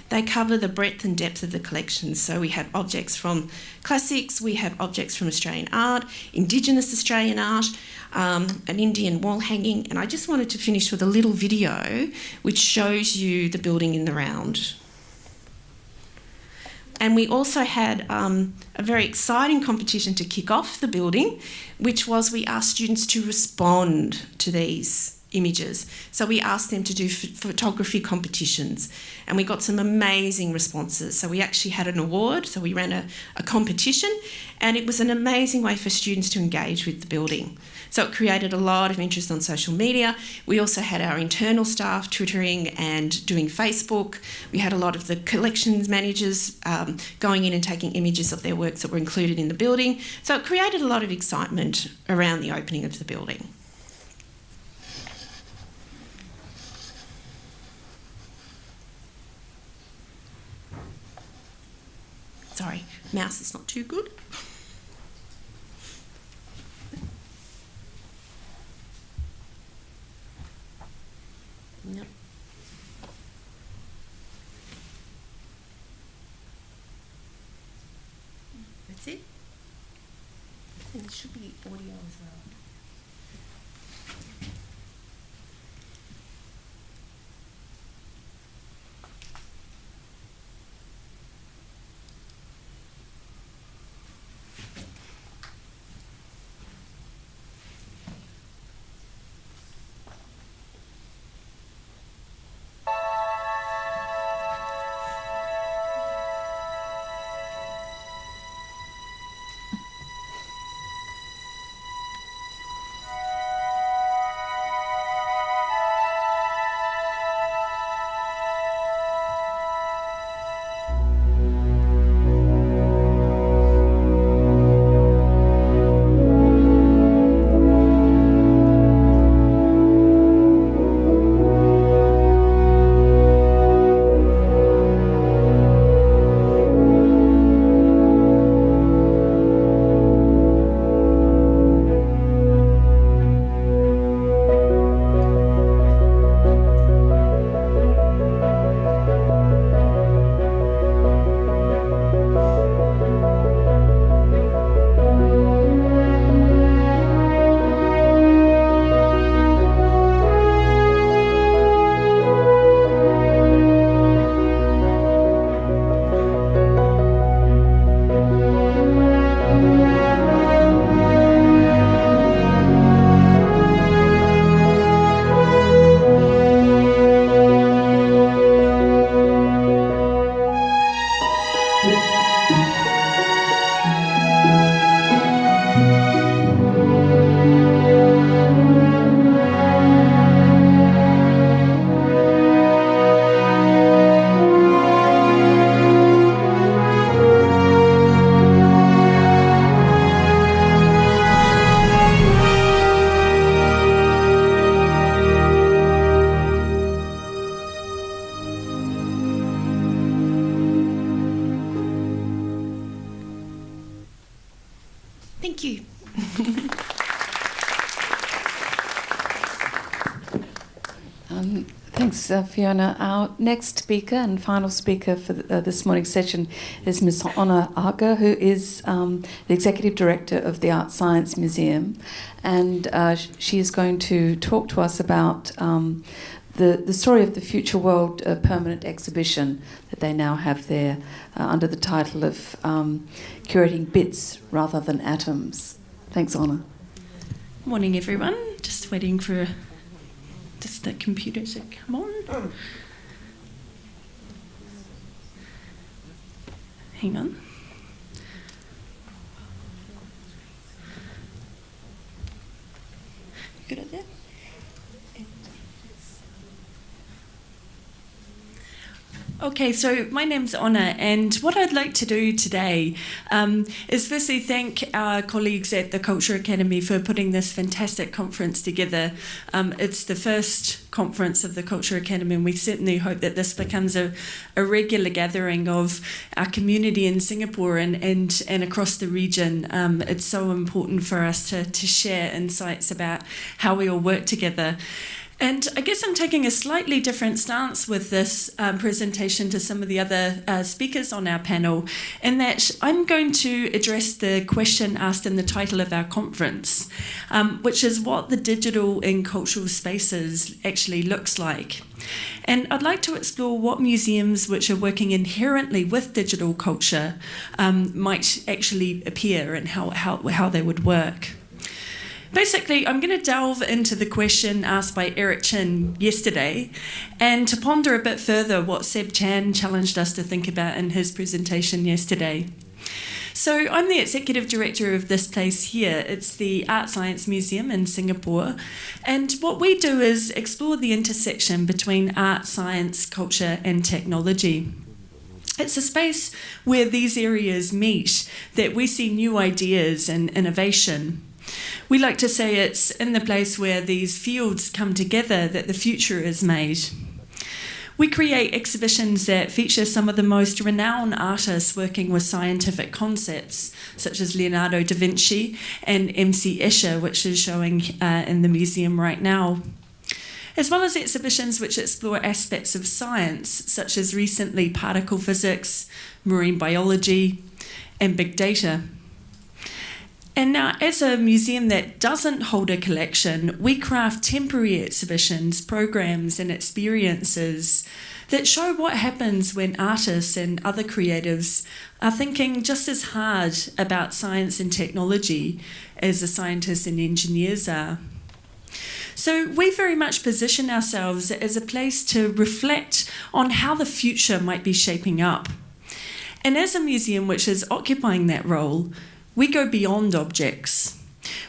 They cover the breadth and depth of the collection. So we have objects from classics, we have objects from Australian art, Indigenous Australian art, an Indian wall hanging. And I just wanted to finish with a little video which shows you the building in the round. And we also had a very exciting competition to kick off the building, which was we asked students to respond to these images. So we asked them to do photography competitions and we got some amazing responses. So we actually had an award, so we ran a competition, and it was an amazing way for students to engage with the building. So it created a lot of interest on social media. We also had our internal staff twittering and doing Facebook. We had a lot of the collections managers going in and taking images of their works that were included in the building. So it created a lot of excitement around the opening of the building. Sorry, mouse is not too good. Yep. That's it. And it should be audio as well. Thanks, Fiona. Our next speaker and final speaker for this morning's session is Ms. Honor Arga, who is the Executive Director of the Art Science Museum, and she is going to talk to us about the story of the Future World permanent exhibition that they now have there under the title of Curating Bits Rather Than Atoms. Thanks, Honor. Morning, everyone. Just waiting for the computer to come on. Hang on. Good at that? Okay, so my name's Honor, and what I'd like to do today is firstly thank our colleagues at the Culture Academy for putting this fantastic conference together. It's the first conference of the Culture Academy, and we certainly hope that this becomes a regular gathering of our community in Singapore and across the region. It's so important for us to share insights about how we all work together. And I guess I'm taking a slightly different stance with this presentation to some of the other speakers on our panel, in that I'm going to address the question asked in the title of our conference, which is what the digital in cultural spaces actually looks like. And I'd like to explore what museums which are working inherently with digital culture might actually appear and how they would work. Basically, I'm going to delve into the question asked by Eric Chin yesterday and to ponder a bit further what Seb Chan challenged us to think about in his presentation yesterday. So I'm the executive director of this place here. It's the Art Science Museum in Singapore. And what we do is explore the intersection between art, science, culture, and technology. It's a space where these areas meet that we see new ideas and innovation. We like to say it's in the place where these fields come together that the future is made. We create exhibitions that feature some of the most renowned artists working with scientific concepts, such as Leonardo da Vinci and MC Escher, which is showing in the museum right now, as well as exhibitions which explore aspects of science, such as recently particle physics, marine biology, and big data. And now, as a museum that doesn't hold a collection, we craft temporary exhibitions, programs, and experiences that show what happens when artists and other creatives are thinking just as hard about science and technology as the scientists and engineers are. So we very much position ourselves as a place to reflect on how the future might be shaping up. And as a museum which is occupying that role, we go beyond objects.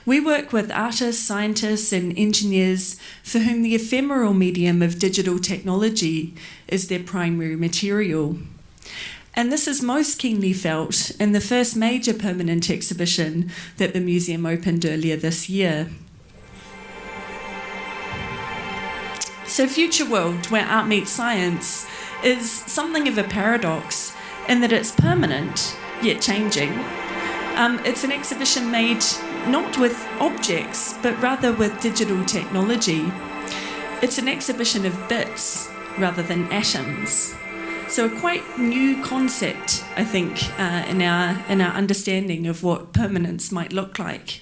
We work with artists, scientists, and engineers for whom the ephemeral medium of digital technology is their primary material. And this is most keenly felt in the first major permanent exhibition that the museum opened earlier this year. So Future World, where art meets science, is something of a paradox in that it's permanent, yet changing. It's an exhibition made not with objects, but rather with digital technology. It's an exhibition of bits rather than atoms. So a quite new concept, I think, in our understanding of what permanence might look like.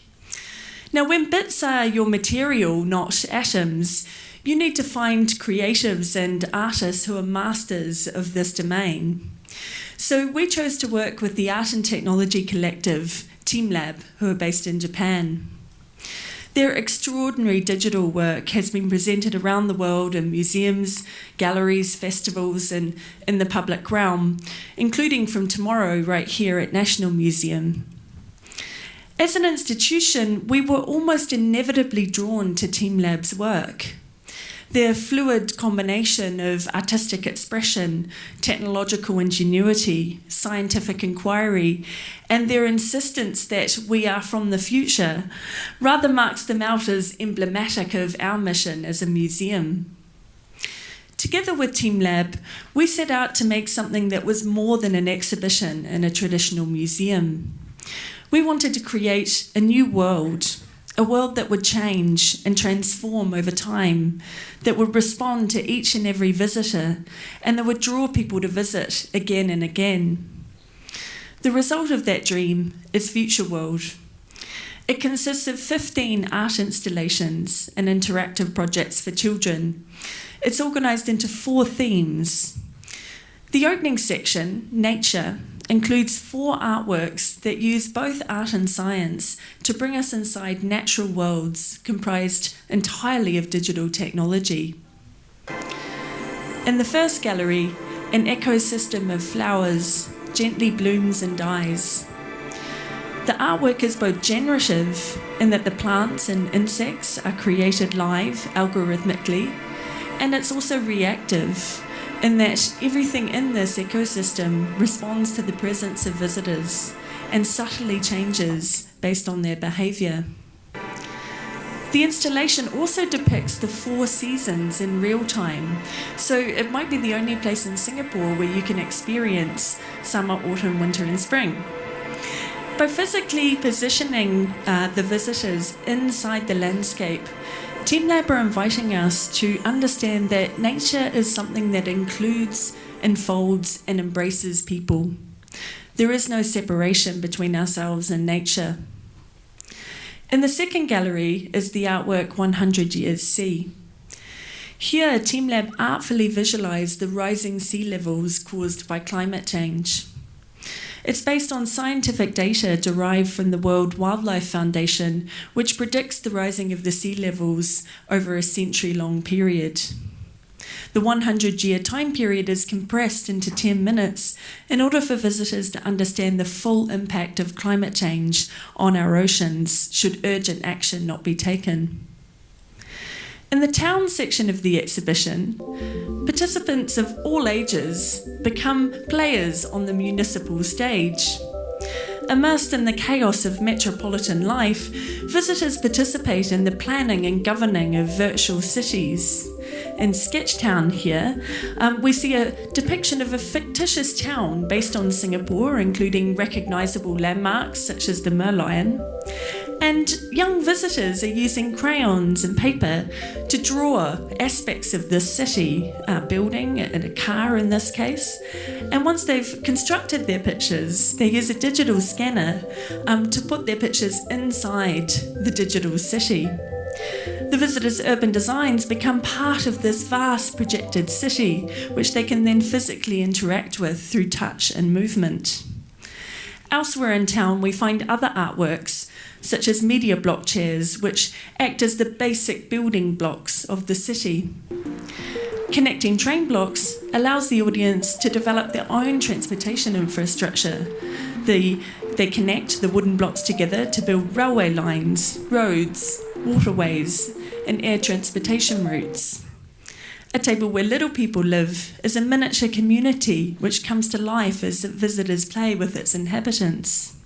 Now, when bits are your material, not atoms, you need to find creatives and artists who are masters of this domain. So we chose to work with the art and technology collective, TeamLab, who are based in Japan. Their extraordinary digital work has been presented around the world in museums, galleries, festivals, and in the public realm, including from tomorrow right here at National Museum. As an institution, we were almost inevitably drawn to TeamLab's work. Their fluid combination of artistic expression, technological ingenuity, scientific inquiry, and their insistence that we are from the future rather marks them out as emblematic of our mission as a museum. Together with TeamLab, we set out to make something that was more than an exhibition in a traditional museum. We wanted to create a new world, a world that would change and transform over time, that would respond to each and every visitor, and that would draw people to visit again and again. The result of that dream is Future World. It consists of 15 art installations and interactive projects for children. It's organised into 4 themes. The opening section, Nature, includes 4 artworks that use both art and science to bring us inside natural worlds comprised entirely of digital technology. In the first gallery, an ecosystem of flowers gently blooms and dies. The artwork is both generative in that the plants and insects are created live algorithmically, and it's also reactive in that everything in this ecosystem responds to the presence of visitors and subtly changes based on their behaviour. The installation also depicts the 4 seasons in real time, so it might be the only place in Singapore where you can experience summer, autumn, winter and spring. By physically positioning the visitors inside the landscape, TeamLab are inviting us to understand that nature is something that includes, enfolds and embraces people. There is no separation between ourselves and nature. In the second gallery is the artwork 100 Years Sea. Here, TeamLab artfully visualised the rising sea levels caused by climate change. It's based on scientific data derived from the World Wildlife Foundation, which predicts the rising of the sea levels over a century-long period. The 100-year time period is compressed into 10 minutes in order for visitors to understand the full impact of climate change on our oceans should urgent action not be taken. In the town section of the exhibition, participants of all ages become players on the municipal stage. Immersed in the chaos of metropolitan life, visitors participate in the planning and governing of virtual cities. In Sketchtown here, we see a depiction of a fictitious town based on Singapore, including recognisable landmarks such as the Merlion. And young visitors are using crayons and paper to draw aspects of this city, a building and a car in this case. And once they've constructed their pictures, they use a digital scanner to put their pictures inside the digital city. The visitors' urban designs become part of this vast projected city, which they can then physically interact with through touch and movement. Elsewhere in town, we find other artworks, such as media block chairs, which act as the basic building blocks of the city. Connecting train blocks allows the audience to develop their own transportation infrastructure. They connect the wooden blocks together to build railway lines, roads, waterways, and air transportation routes. A table where little people live is a miniature community which comes to life as visitors play with its inhabitants.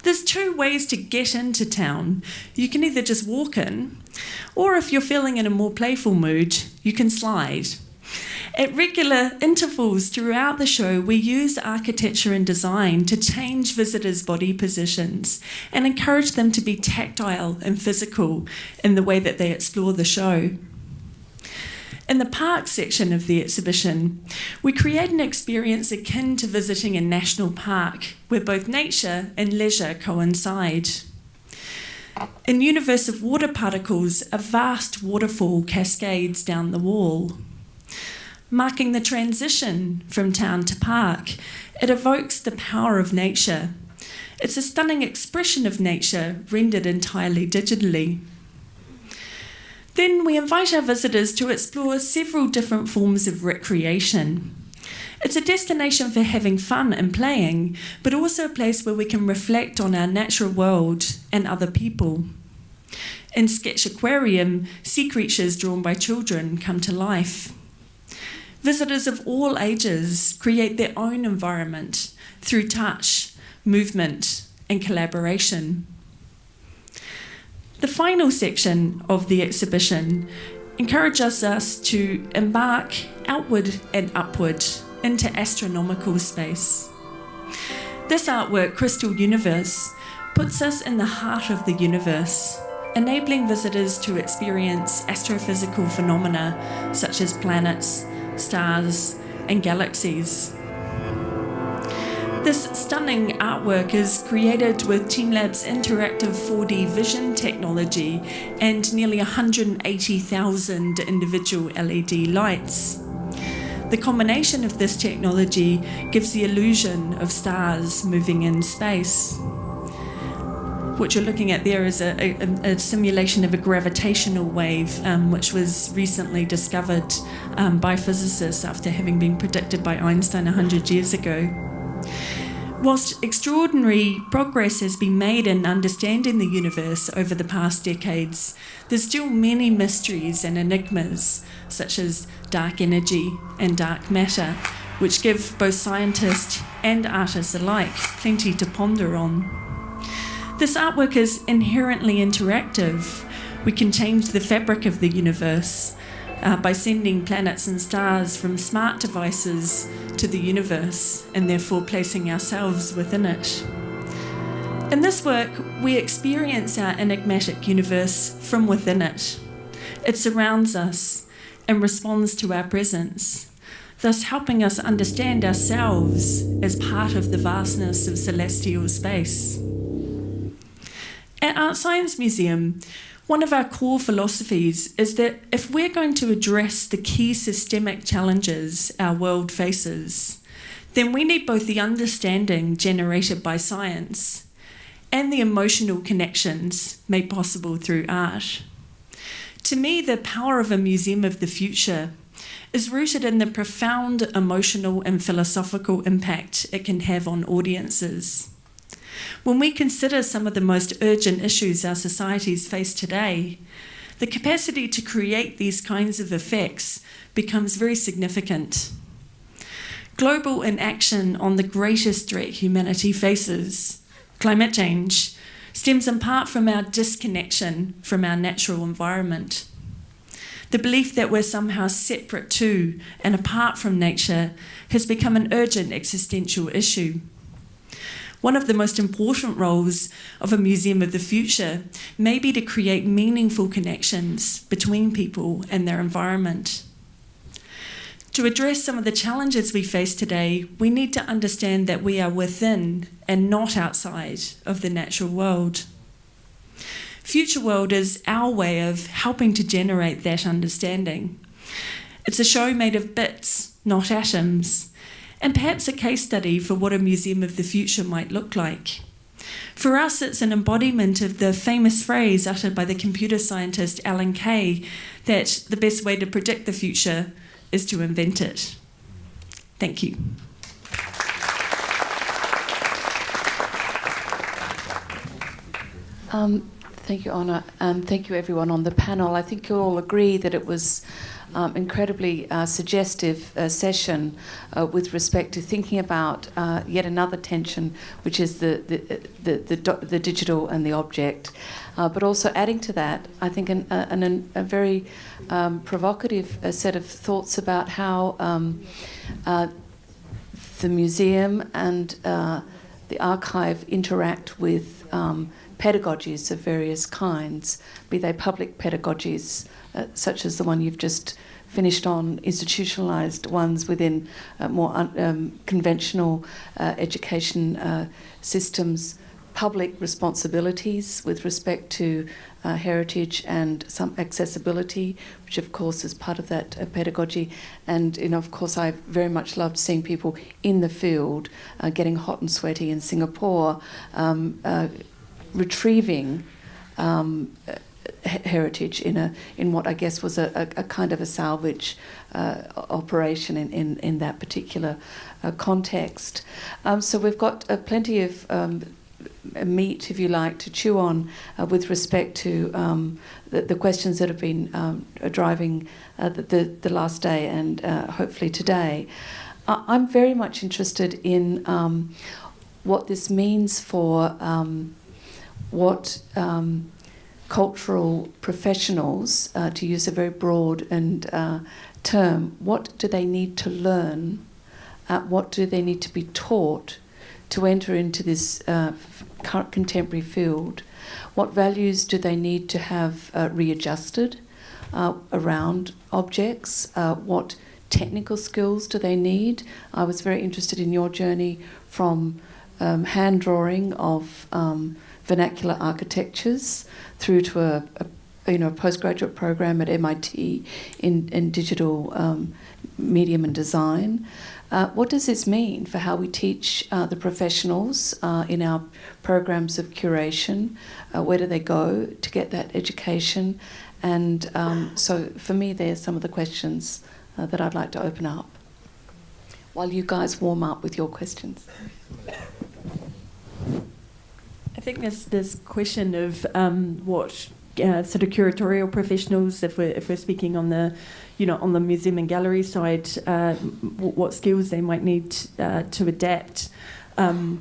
There's 2 ways to get into town. You can either just walk in, or if you're feeling in a more playful mood, you can slide. At regular intervals throughout the show, we use architecture and design to change visitors' body positions and encourage them to be tactile and physical in the way that they explore the show. In the park section of the exhibition, we create an experience akin to visiting a national park, where both nature and leisure coincide. In Universe of Water Particles, a vast waterfall cascades down the wall. Marking the transition from town to park, it evokes the power of nature. It's a stunning expression of nature rendered entirely digitally. Then we invite our visitors to explore several different forms of recreation. It's a destination for having fun and playing, but also a place where we can reflect on our natural world and other people. In Sketch Aquarium, sea creatures drawn by children come to life. Visitors of all ages create their own environment through touch, movement, and collaboration. The final section of the exhibition encourages us to embark outward and upward into astronomical space. This artwork, Crystal Universe, puts us in the heart of the universe, enabling visitors to experience astrophysical phenomena such as planets, stars, and galaxies. This stunning artwork is created with TeamLab's interactive 4D vision technology and nearly 180,000 individual LED lights. The combination of this technology gives the illusion of stars moving in space. What you're looking at there is a simulation of a gravitational wave, which was recently discovered by physicists after having been predicted by Einstein 100 years ago. Whilst extraordinary progress has been made in understanding the universe over the past decades, there's still many mysteries and enigmas, such as dark energy and dark matter, which give both scientists and artists alike plenty to ponder on. This artwork is inherently interactive. We can change the fabric of the universe by sending planets and stars from smart devices to the universe and therefore placing ourselves within it. In this work, we experience our enigmatic universe from within it. It surrounds us and responds to our presence, thus helping us understand ourselves as part of the vastness of celestial space. At Art Science Museum, one of our core philosophies is that if we're going to address the key systemic challenges our world faces, then we need both the understanding generated by science and the emotional connections made possible through art. To me, the power of a museum of the future is rooted in the profound emotional and philosophical impact it can have on audiences. When we consider some of the most urgent issues our societies face today, the capacity to create these kinds of effects becomes very significant. Global inaction on the greatest threat humanity faces, climate change, stems in part from our disconnection from our natural environment. The belief that we're somehow separate to and apart from nature has become an urgent existential issue. One of the most important roles of a museum of the future may be to create meaningful connections between people and their environment. To address some of the challenges we face today, we need to understand that we are within and not outside of the natural world. Future World is our way of helping to generate that understanding. It's a show made of bits, not atoms, and perhaps a case study for what a museum of the future might look like. For us, it's an embodiment of the famous phrase uttered by the computer scientist Alan Kay that the best way to predict the future is to invent it. Thank you. Thank you, Anna, and thank you everyone on the panel. I think you'll all agree that it was incredibly suggestive session with respect to thinking about yet another tension, which is the digital and the object. But also adding to that, I think a very provocative set of thoughts about how the museum and the archive interact with pedagogies of various kinds, be they public pedagogies, such as the one you've just finished on, institutionalised ones within more conventional education systems, public responsibilities with respect to heritage and some accessibility, which of course is part of that pedagogy. And of course, I very much loved seeing people in the field getting hot and sweaty in Singapore, retrieving heritage in what I guess was a kind of a salvage operation in that particular context. So we've got plenty of meat, if you like, to chew on with respect to the questions that have been driving the last day and hopefully today. I'm very much interested in what this means for what cultural professionals, to use a very broad and term, what do they need to learn? What do they need to be taught to enter into this contemporary field? What values do they need to have readjusted around objects? What technical skills do they need? I was very interested in your journey from hand drawing of vernacular architectures through to a postgraduate program at MIT in digital medium and design. What does this mean for how we teach the professionals in our programs of curation? Where do they go to get that education? And so for me, there's some of the questions that I'd like to open up while you guys warm up with your questions. I think there's this question of what sort of curatorial professionals, if we're speaking on the, on the museum and gallery side, what skills they might need to adapt to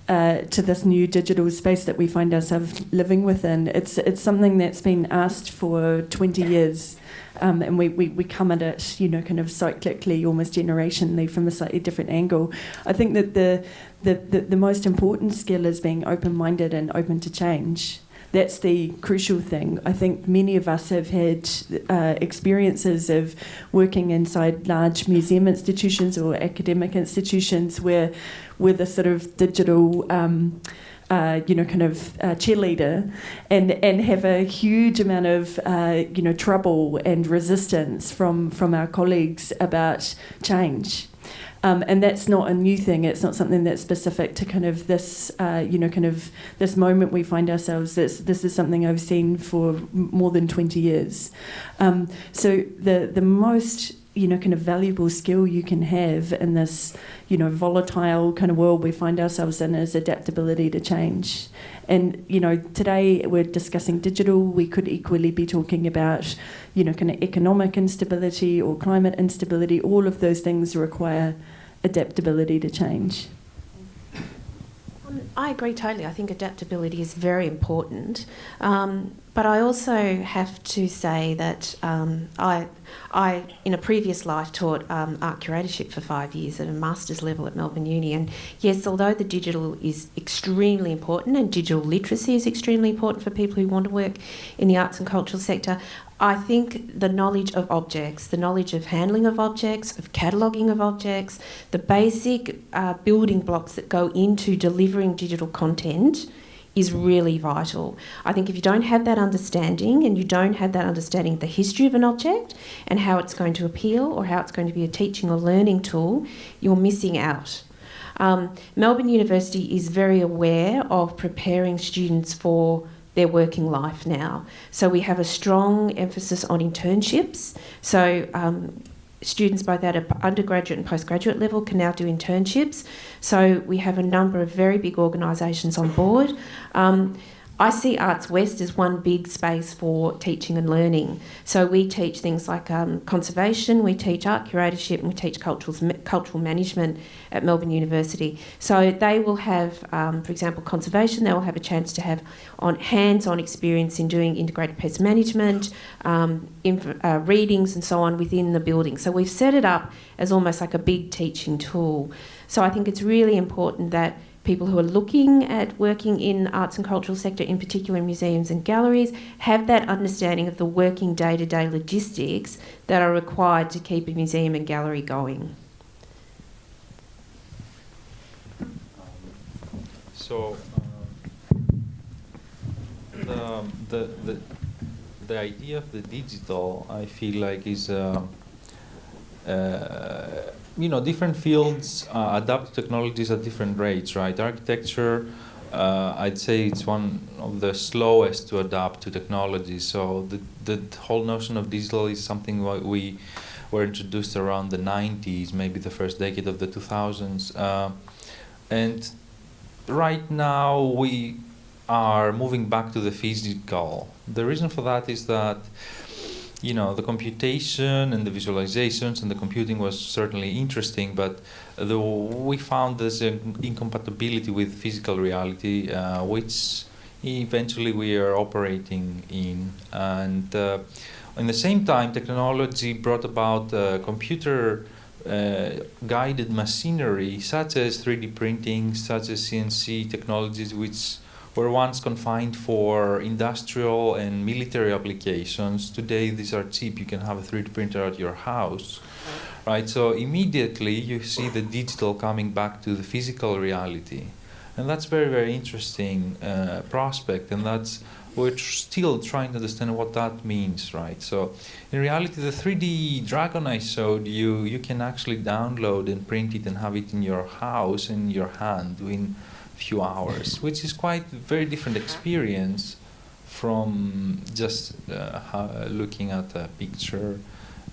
this new digital space that we find ourselves living within. It's something that's been asked for 20 years. And we come at it, kind of cyclically, almost generationally, from a slightly different angle. I think that the most important skill is being open-minded and open to change. That's the crucial thing. I think many of us have had experiences of working inside large museum institutions or academic institutions where the sort of digital cheerleader and have a huge amount of trouble and resistance from our colleagues about change. And that's not a new thing. It's not something that's specific to kind of this, this moment we find ourselves. This is something I've seen for more than 20 years. So the most kind of valuable skill you can have in this, volatile kind of world we find ourselves in is adaptability to change. And, today we're discussing digital. We could equally be talking about, kind of economic instability or climate instability. All of those things require adaptability to change. I agree totally. I think adaptability is very important. But I also have to say that I, in a previous life, taught art curatorship for 5 years at a master's level at Melbourne Uni. And yes, although the digital is extremely important and digital literacy is extremely important for people who want to work in the arts and cultural sector, I think the knowledge of objects, the knowledge of handling of objects, of cataloguing of objects, the basic building blocks that go into delivering digital content is really vital. I think if you don't have that understanding and you don't have that understanding of the history of an object and how it's going to appeal or how it's going to be a teaching or learning tool, you're missing out. Melbourne University is very aware of preparing students for their working life now. So we have a strong emphasis on internships. So students both at an undergraduate and postgraduate level can now do internships. So we have a number of very big organisations on board. I see Arts West as one big space for teaching and learning. So we teach things like conservation, we teach art curatorship, and we teach cultural management at Melbourne University. So they will have, for example, conservation, they will have a chance to have hands-on experience in doing integrated pest management, readings and so on within the building. So we've set it up as almost like a big teaching tool. So I think it's really important that people who are looking at working in the arts and cultural sector, in particular museums and galleries, have that understanding of the working day-to-day logistics that are required to keep a museum and gallery going. So the idea of the digital, I feel like, is different fields adapt technologies at different rates, right? Architecture, I'd say it's one of the slowest to adapt to technology. So the whole notion of digital is something we were introduced around the 90s, maybe the first decade of the 2000s. And right now we are moving back to the physical. The reason for that is that the computation and the visualizations and the computing was certainly interesting, but we found there's an incompatibility with physical reality, which eventually we are operating in. And in the same time, technology brought about computer guided machinery, such as 3D printing, such as CNC technologies, which were once confined for industrial and military applications. Today, these are cheap. You can have a 3D printer at your house, right? So immediately you see the digital coming back to the physical reality. And that's very, very interesting prospect, and we're still trying to understand what that means, right? So in reality, the 3D dragon I showed you, you can actually download and print it and have it in your house, in your hand, in a few hours, which is quite a very different experience from just looking at a picture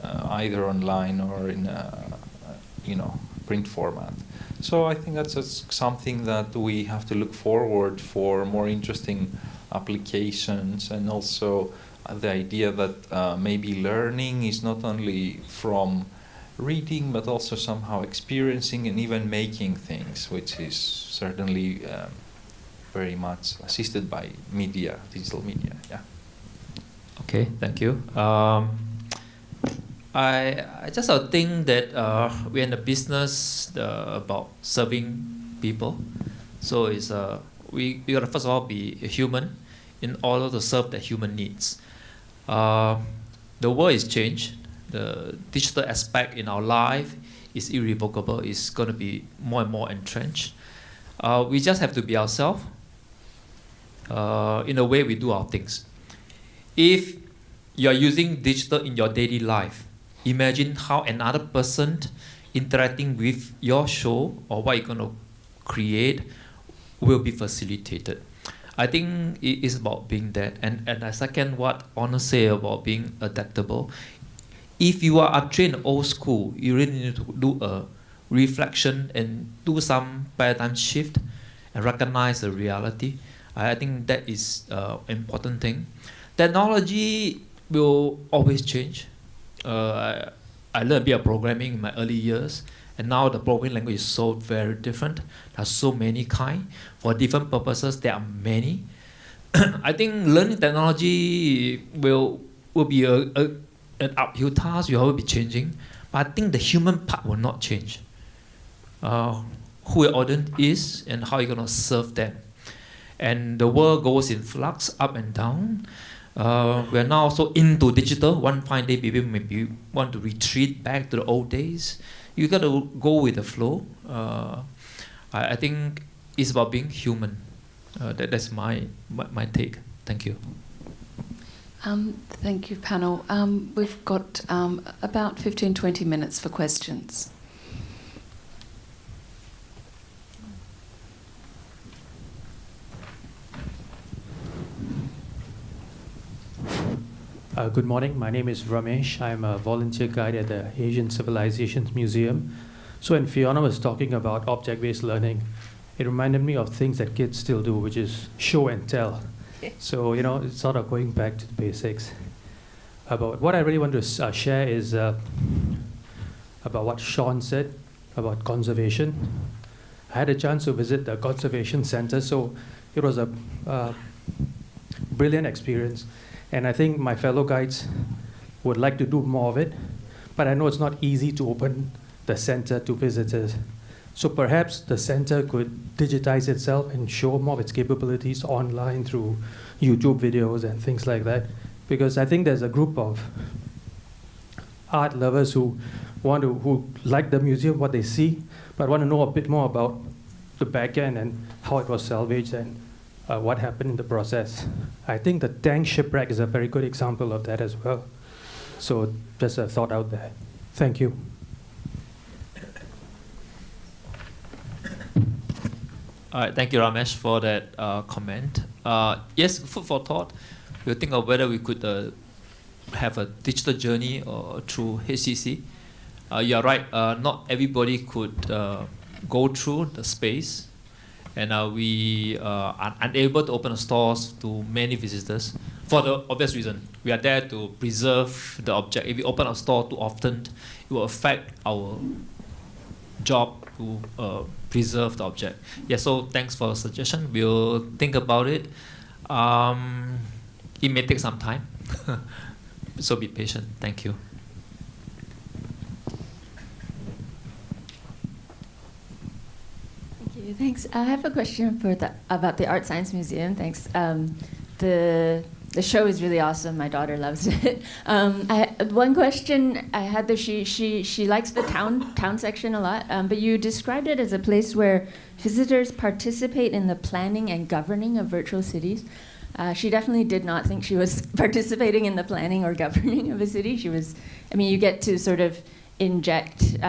either online or in a print format. So I think that's just something that we have to look forward for more interesting applications, and also the idea that maybe learning is not only from reading but also somehow experiencing and even making things, which is certainly very much assisted by media, digital media. Yeah. Okay, thank you. I just think that we're in the business about serving people. So it's we gotta first of all be a human in order to serve the human needs. The world is changed. The digital aspect in our life is irrevocable. It's going to be more and more entrenched. We just have to be ourselves in the way we do our things. If you are using digital in your daily life, imagine how another person interacting with your show or what you're going to create will be facilitated. I think it is about being that. And I second what Honor say about being adaptable. If you are trained old school, you really need to do a reflection and do some paradigm shift and recognize the reality. I think that is an important thing. Technology will always change. I learned a bit of programming in my early years, and now the programming language is so very different. There's so many kinds. For different purposes, there are many. I think learning technology will be an uphill task. You will be changing. But I think the human part will not change. Who your audience is and how you're going to serve them. And the world goes in flux, up and down. We're now also into digital. One fine day, people maybe want to retreat back to the old days. You got to go with the flow. I think it's about being human. That's my take. Thank you. Thank you, panel. We've got about 15-20 minutes for questions. Good morning. My name is Ramesh. I'm a volunteer guide at the Asian Civilizations Museum. So when Fiona was talking about object-based learning, it reminded me of things that kids still do, which is show and tell. So, it's sort of going back to the basics. About what I really want to share is about what Sean said about conservation. I had a chance to visit the conservation center, so it was a brilliant experience. And I think my fellow guides would like to do more of it, but I know it's not easy to open the center to visitors. So perhaps the center could digitize itself and show more of its capabilities online through YouTube videos and things like that. Because I think there's a group of art lovers who like the museum, what they see, but want to know a bit more about the back end and how it was salvaged and what happened in the process. I think the tank shipwreck is a very good example of that as well. So just a thought out there. Thank you. All right, thank you, Ramesh, for that comment. Yes, food for thought. We'll think of whether we could have a digital journey or through HCC. You're right, not everybody could go through the space, and we are unable to open the stores to many visitors for the obvious reason. We are there to preserve the object. If we open our store too often, it will affect our job to preserve the object. Yeah, so thanks for the suggestion. We'll think about it. It may take some time, so be patient. Thank you. Thank you. Okay, thanks. I have a question about the Art Science Museum. Thanks. The show is really awesome. My daughter loves it. One question I had there, she likes the town section a lot, but you described it as a place where visitors participate in the planning and governing of virtual cities. She definitely did not think she was participating in the planning or governing of a city. She was, I mean, you get to sort of inject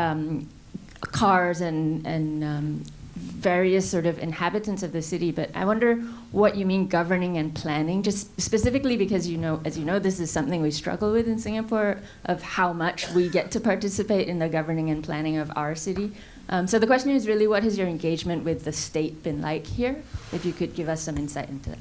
cars and various sort of inhabitants of the city, but I wonder what you mean governing and planning, just specifically because, you know, as you know, this is something we struggle with in Singapore, of how much we get to participate in the governing and planning of our city. So the question is really, what has your engagement with the state been like here? If you could give us some insight into that.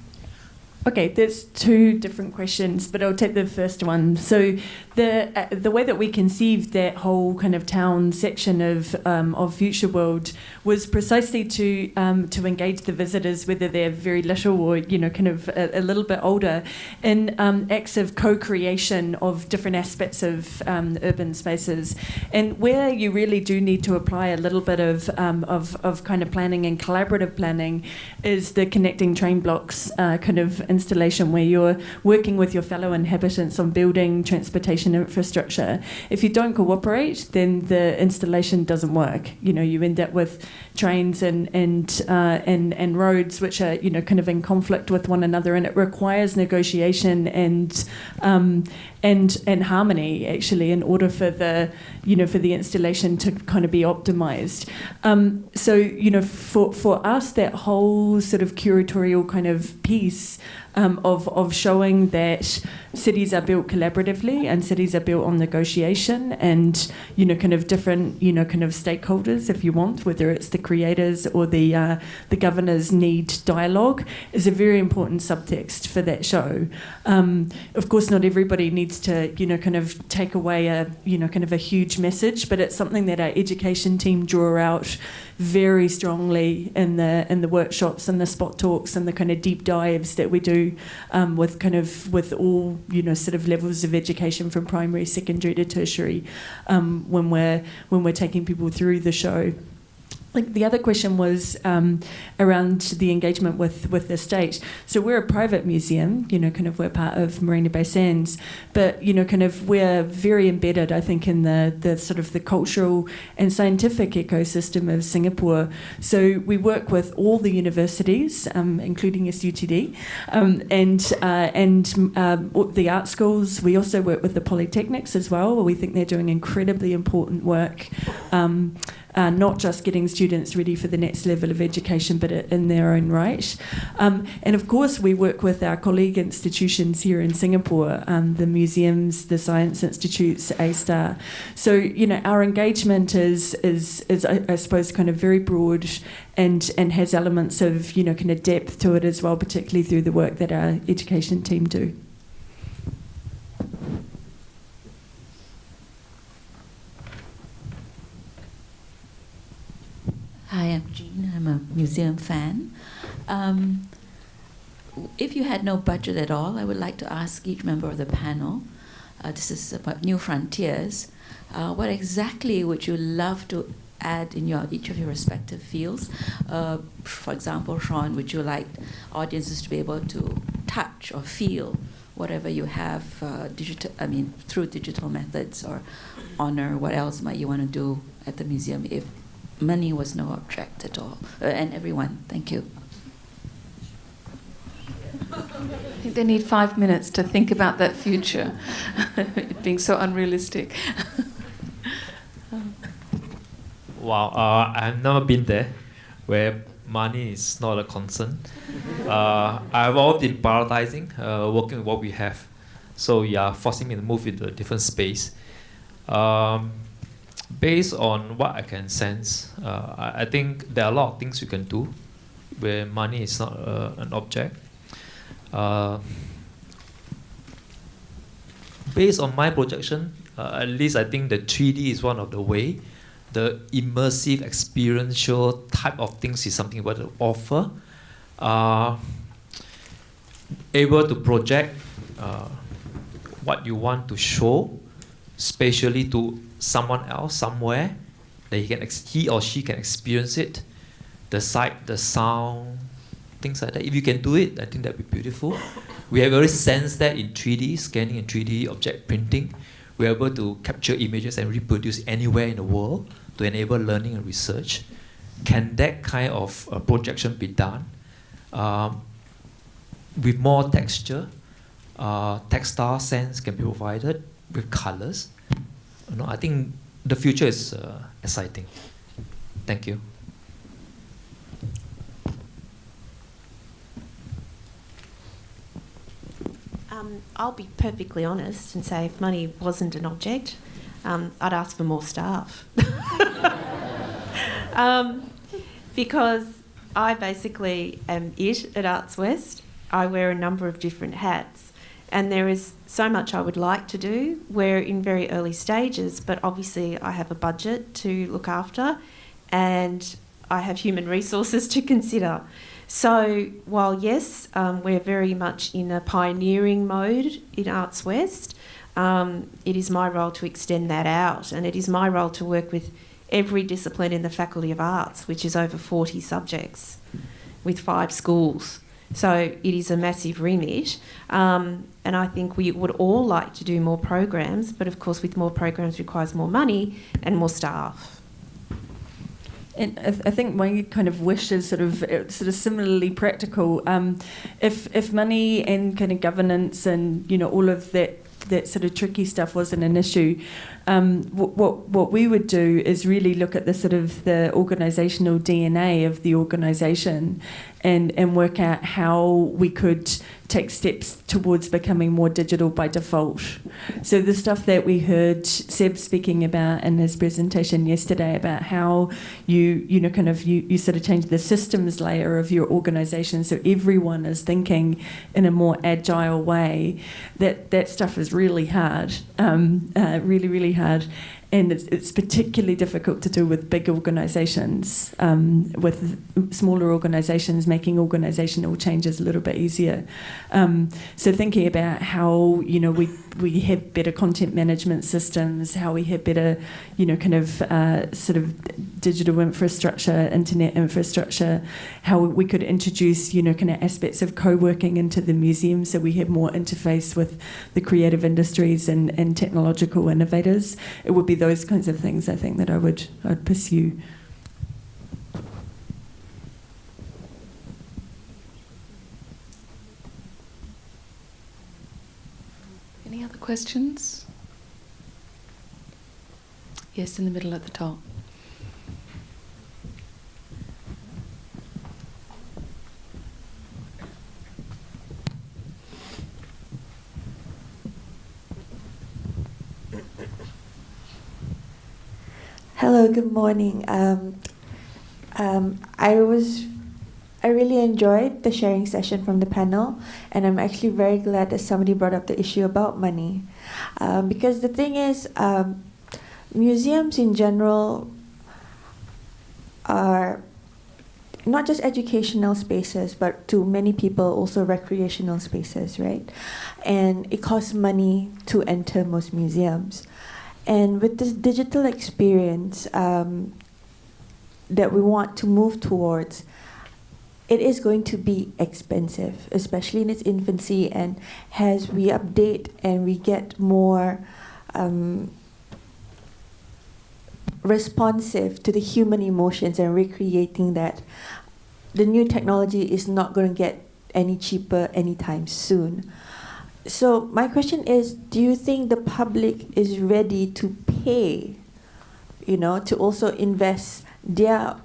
Okay, there's two different questions, but I'll take the first one. So the way that we conceived that whole kind of town section of Future World was precisely to engage the visitors, whether they're very little or, you know, kind of a little bit older, in acts of co-creation of different aspects of urban spaces, and where you really do need to apply a little bit of kind of planning and collaborative planning is the connecting train blocks kind of installation, where you're working with your fellow inhabitants on building transportation infrastructure. If you don't cooperate, then the installation doesn't work. You know, you end up with trains and roads which are, you know, kind of in conflict with one another, and it requires negotiation and harmony, actually, in order for the, you know, for the installation to kind of be optimized. So, you know, for us, that whole sort of curatorial kind of piece of showing that cities are built collaboratively and cities are built on negotiation and, you know, kind of different, you know, kind of stakeholders, if you want, whether it's the creators or the governors, need dialogue, is a very important subtext for that show. Of course, not everybody needs to, you know, kind of take away a, you know, kind of a huge message, but it's something that our education team draw out very strongly in the workshops and the spot talks and the kind of deep dives that we do with all, you know, sort of levels of education from primary, secondary to tertiary, when we're taking people through the show. Like the other question was around the engagement with the state. So we're a private museum, you know, kind of we're part of Marina Bay Sands, but, you know, kind of we're very embedded, I think, in the sort of the cultural and scientific ecosystem of Singapore. So we work with all the universities, including SUTD, and the art schools. We also work with the polytechnics as well, where we think they're doing incredibly important work. Not just getting students ready for the next level of education, but in their own right. And of course, we work with our colleague institutions here in Singapore, the museums, the science institutes, A-Star. So, you know, our engagement is I suppose, kind of very broad and has elements of, you know, kind of depth to it as well, particularly through the work that our education team do. Hi, I'm Jean. I'm a museum fan. If you had no budget at all, I would like to ask each member of the panel, this is about New Frontiers, what exactly would you love to add in each of your respective fields? For example, Sean, would you like audiences to be able to touch or feel whatever you have through digital methods, or honor? What else might you want to do at the museum if money was no object at all? And everyone, thank you. I think they need 5 minutes to think about that future, it being so unrealistic. Wow, I've never been there, where money is not a concern. I've always been prioritizing, working with what we have. So yeah, forcing me to move into a different space. Based on what I can sense, I think there are a lot of things you can do where money is not an object. Based on my projection, at least I think the 3D is one of the way. The immersive, experiential type of things is something we to offer. Able to project what you want to show, spatially to someone else somewhere, that he or she can experience it. the sight, the sound, things like that. If you can do it, I think that'd be beautiful. We have already sensed that in 3D scanning and 3D object printing. We're able to capture images and reproduce anywhere in the world to enable learning and research. Can that kind of projection be done with more texture? Textile sense can be provided with colors. I think the future is exciting. Thank you. I'll be perfectly honest and say if money wasn't an object, I'd ask for more staff. Because I basically am it at Arts West. I wear a number of different hats, and there is so much I would like to do. We're in very early stages, but obviously I have a budget to look after and I have human resources to consider. So while yes, we're very much in a pioneering mode in Arts West, it is my role to extend that out, and it is my role to work with every discipline in the Faculty of Arts, which is over 40 subjects with 5 schools. So it is a massive remit, and I think we would all like to do more programs, but of course with more programs requires more money and more staff. And I think my kind of wish is sort of similarly practical. If money and kind of governance and all of that sort of tricky stuff wasn't an issue, what we would do is really look at the sort of the organisational DNA of the organisation and work out how we could take steps towards becoming more digital by default. So the stuff that we heard Seb speaking about in his presentation yesterday about how you sort of change the systems layer of your organisation so everyone is thinking in a more agile way, that stuff is really hard, really, really hard. And it's particularly difficult to do with big organisations. With smaller organisations, making organisational changes a little bit easier. So thinking about how we have better content management systems, how we have better sort of digital infrastructure, internet infrastructure, how we could introduce kind of aspects of co-working into the museum so we have more interface with the creative industries and technological innovators. It would be those kinds of things, I think, that I'd pursue. Any other questions? Yes, in the middle at the top. Hello, good morning. I really enjoyed the sharing session from the panel, and I'm actually very glad that somebody brought up the issue about money. Because the thing is, museums in general are not just educational spaces, but to many people also recreational spaces, right? And it costs money to enter most museums. And with this digital experience that we want to move towards, it is going to be expensive, especially in its infancy. And as we update and we get more responsive to the human emotions and recreating that, the new technology is not going to get any cheaper anytime soon. So my question is, do you think the public is ready to pay, to also invest their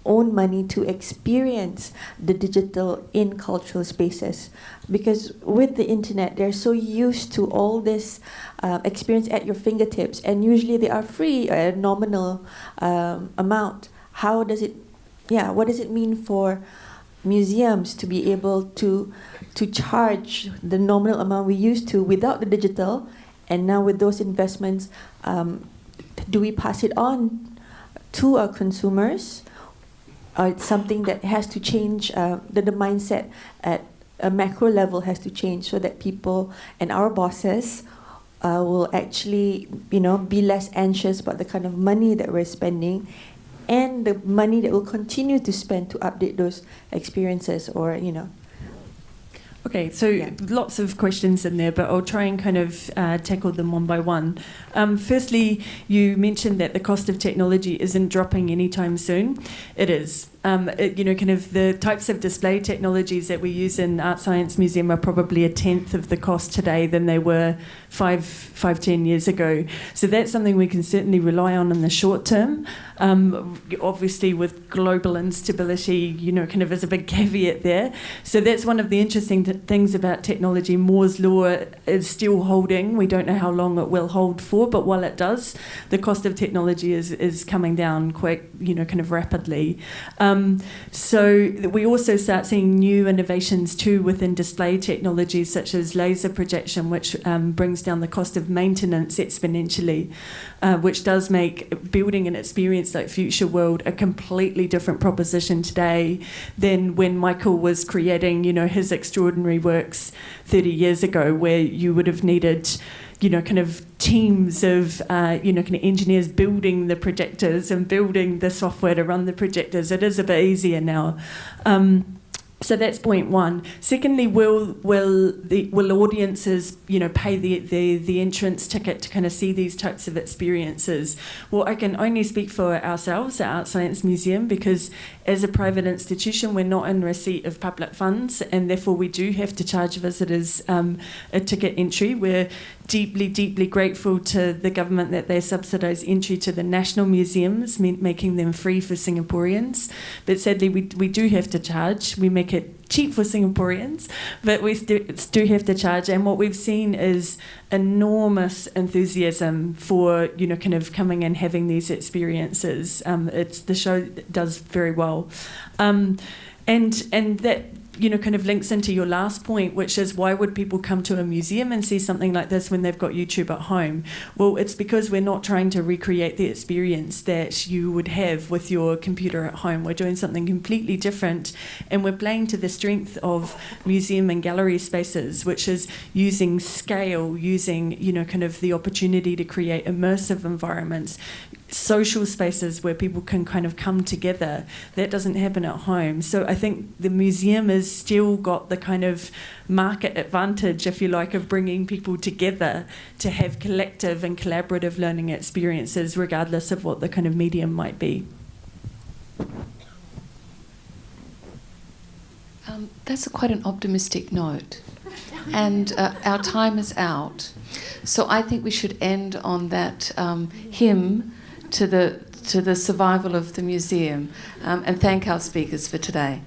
own money to experience the digital in cultural spaces? Because with the internet, they're so used to all this experience at your fingertips, and usually they are free at a nominal amount. What does it mean for museums to be able to charge the nominal amount we used to without the digital, and now with those investments, do we pass it on to our consumers? It's something that has to change, the mindset at a macro level has to change so that people and our bosses will actually be less anxious about the kind of money that we're spending, and the money that we'll continue to spend to update those experiences, or Okay, so lots of questions in there, but I'll try and kind of tackle them one by one. Firstly, you mentioned that the cost of technology isn't dropping anytime soon. It is. Kind of the types of display technologies that we use in Art Science Museum are probably 1/10 of the cost today than they were 10 years ago. So that's something we can certainly rely on in the short term. Obviously, with global instability, kind of as a big caveat there. So that's one of the interesting things about technology. Moore's law is still holding. We don't know how long it will hold for, but while it does, the cost of technology is coming down quite, kind of rapidly. So we also start seeing new innovations too within display technologies such as laser projection, which brings down the cost of maintenance exponentially, which does make building an experience like Future World a completely different proposition today than when Michael was creating, his extraordinary works 30 years ago, where you would have needed kind of teams of, kind of engineers building the projectors and building the software to run the projectors. It is a bit easier now. So that's point one. Secondly, will audiences, pay the entrance ticket to kind of see these types of experiences? Well, I can only speak for ourselves at Art Science Museum, because as a private institution, we're not in receipt of public funds, and therefore we do have to charge visitors a ticket entry. We're deeply, deeply grateful to the government that they subsidise entry to the national museums, making them free for Singaporeans. But sadly, we do have to charge. We make it cheap for Singaporeans, but we do have to charge. And what we've seen is enormous enthusiasm for, kind of coming and having these experiences. The show does very well. And that, kind of links into your last point, which is, why would people come to a museum and see something like this when they've got YouTube at home? Well, it's because we're not trying to recreate the experience that you would have with your computer at home. We're doing something completely different, and we're playing to the strength of museum and gallery spaces, which is using scale, using, kind of the opportunity to create immersive environments, social spaces where people can kind of come together. That doesn't happen at home. So I think the museum has still got the kind of market advantage, if you like, of bringing people together to have collective and collaborative learning experiences, regardless of what the kind of medium might be. That's quite an optimistic note. And our time is out. So I think we should end on that hymn to the survival of the museum, and thank our speakers for today.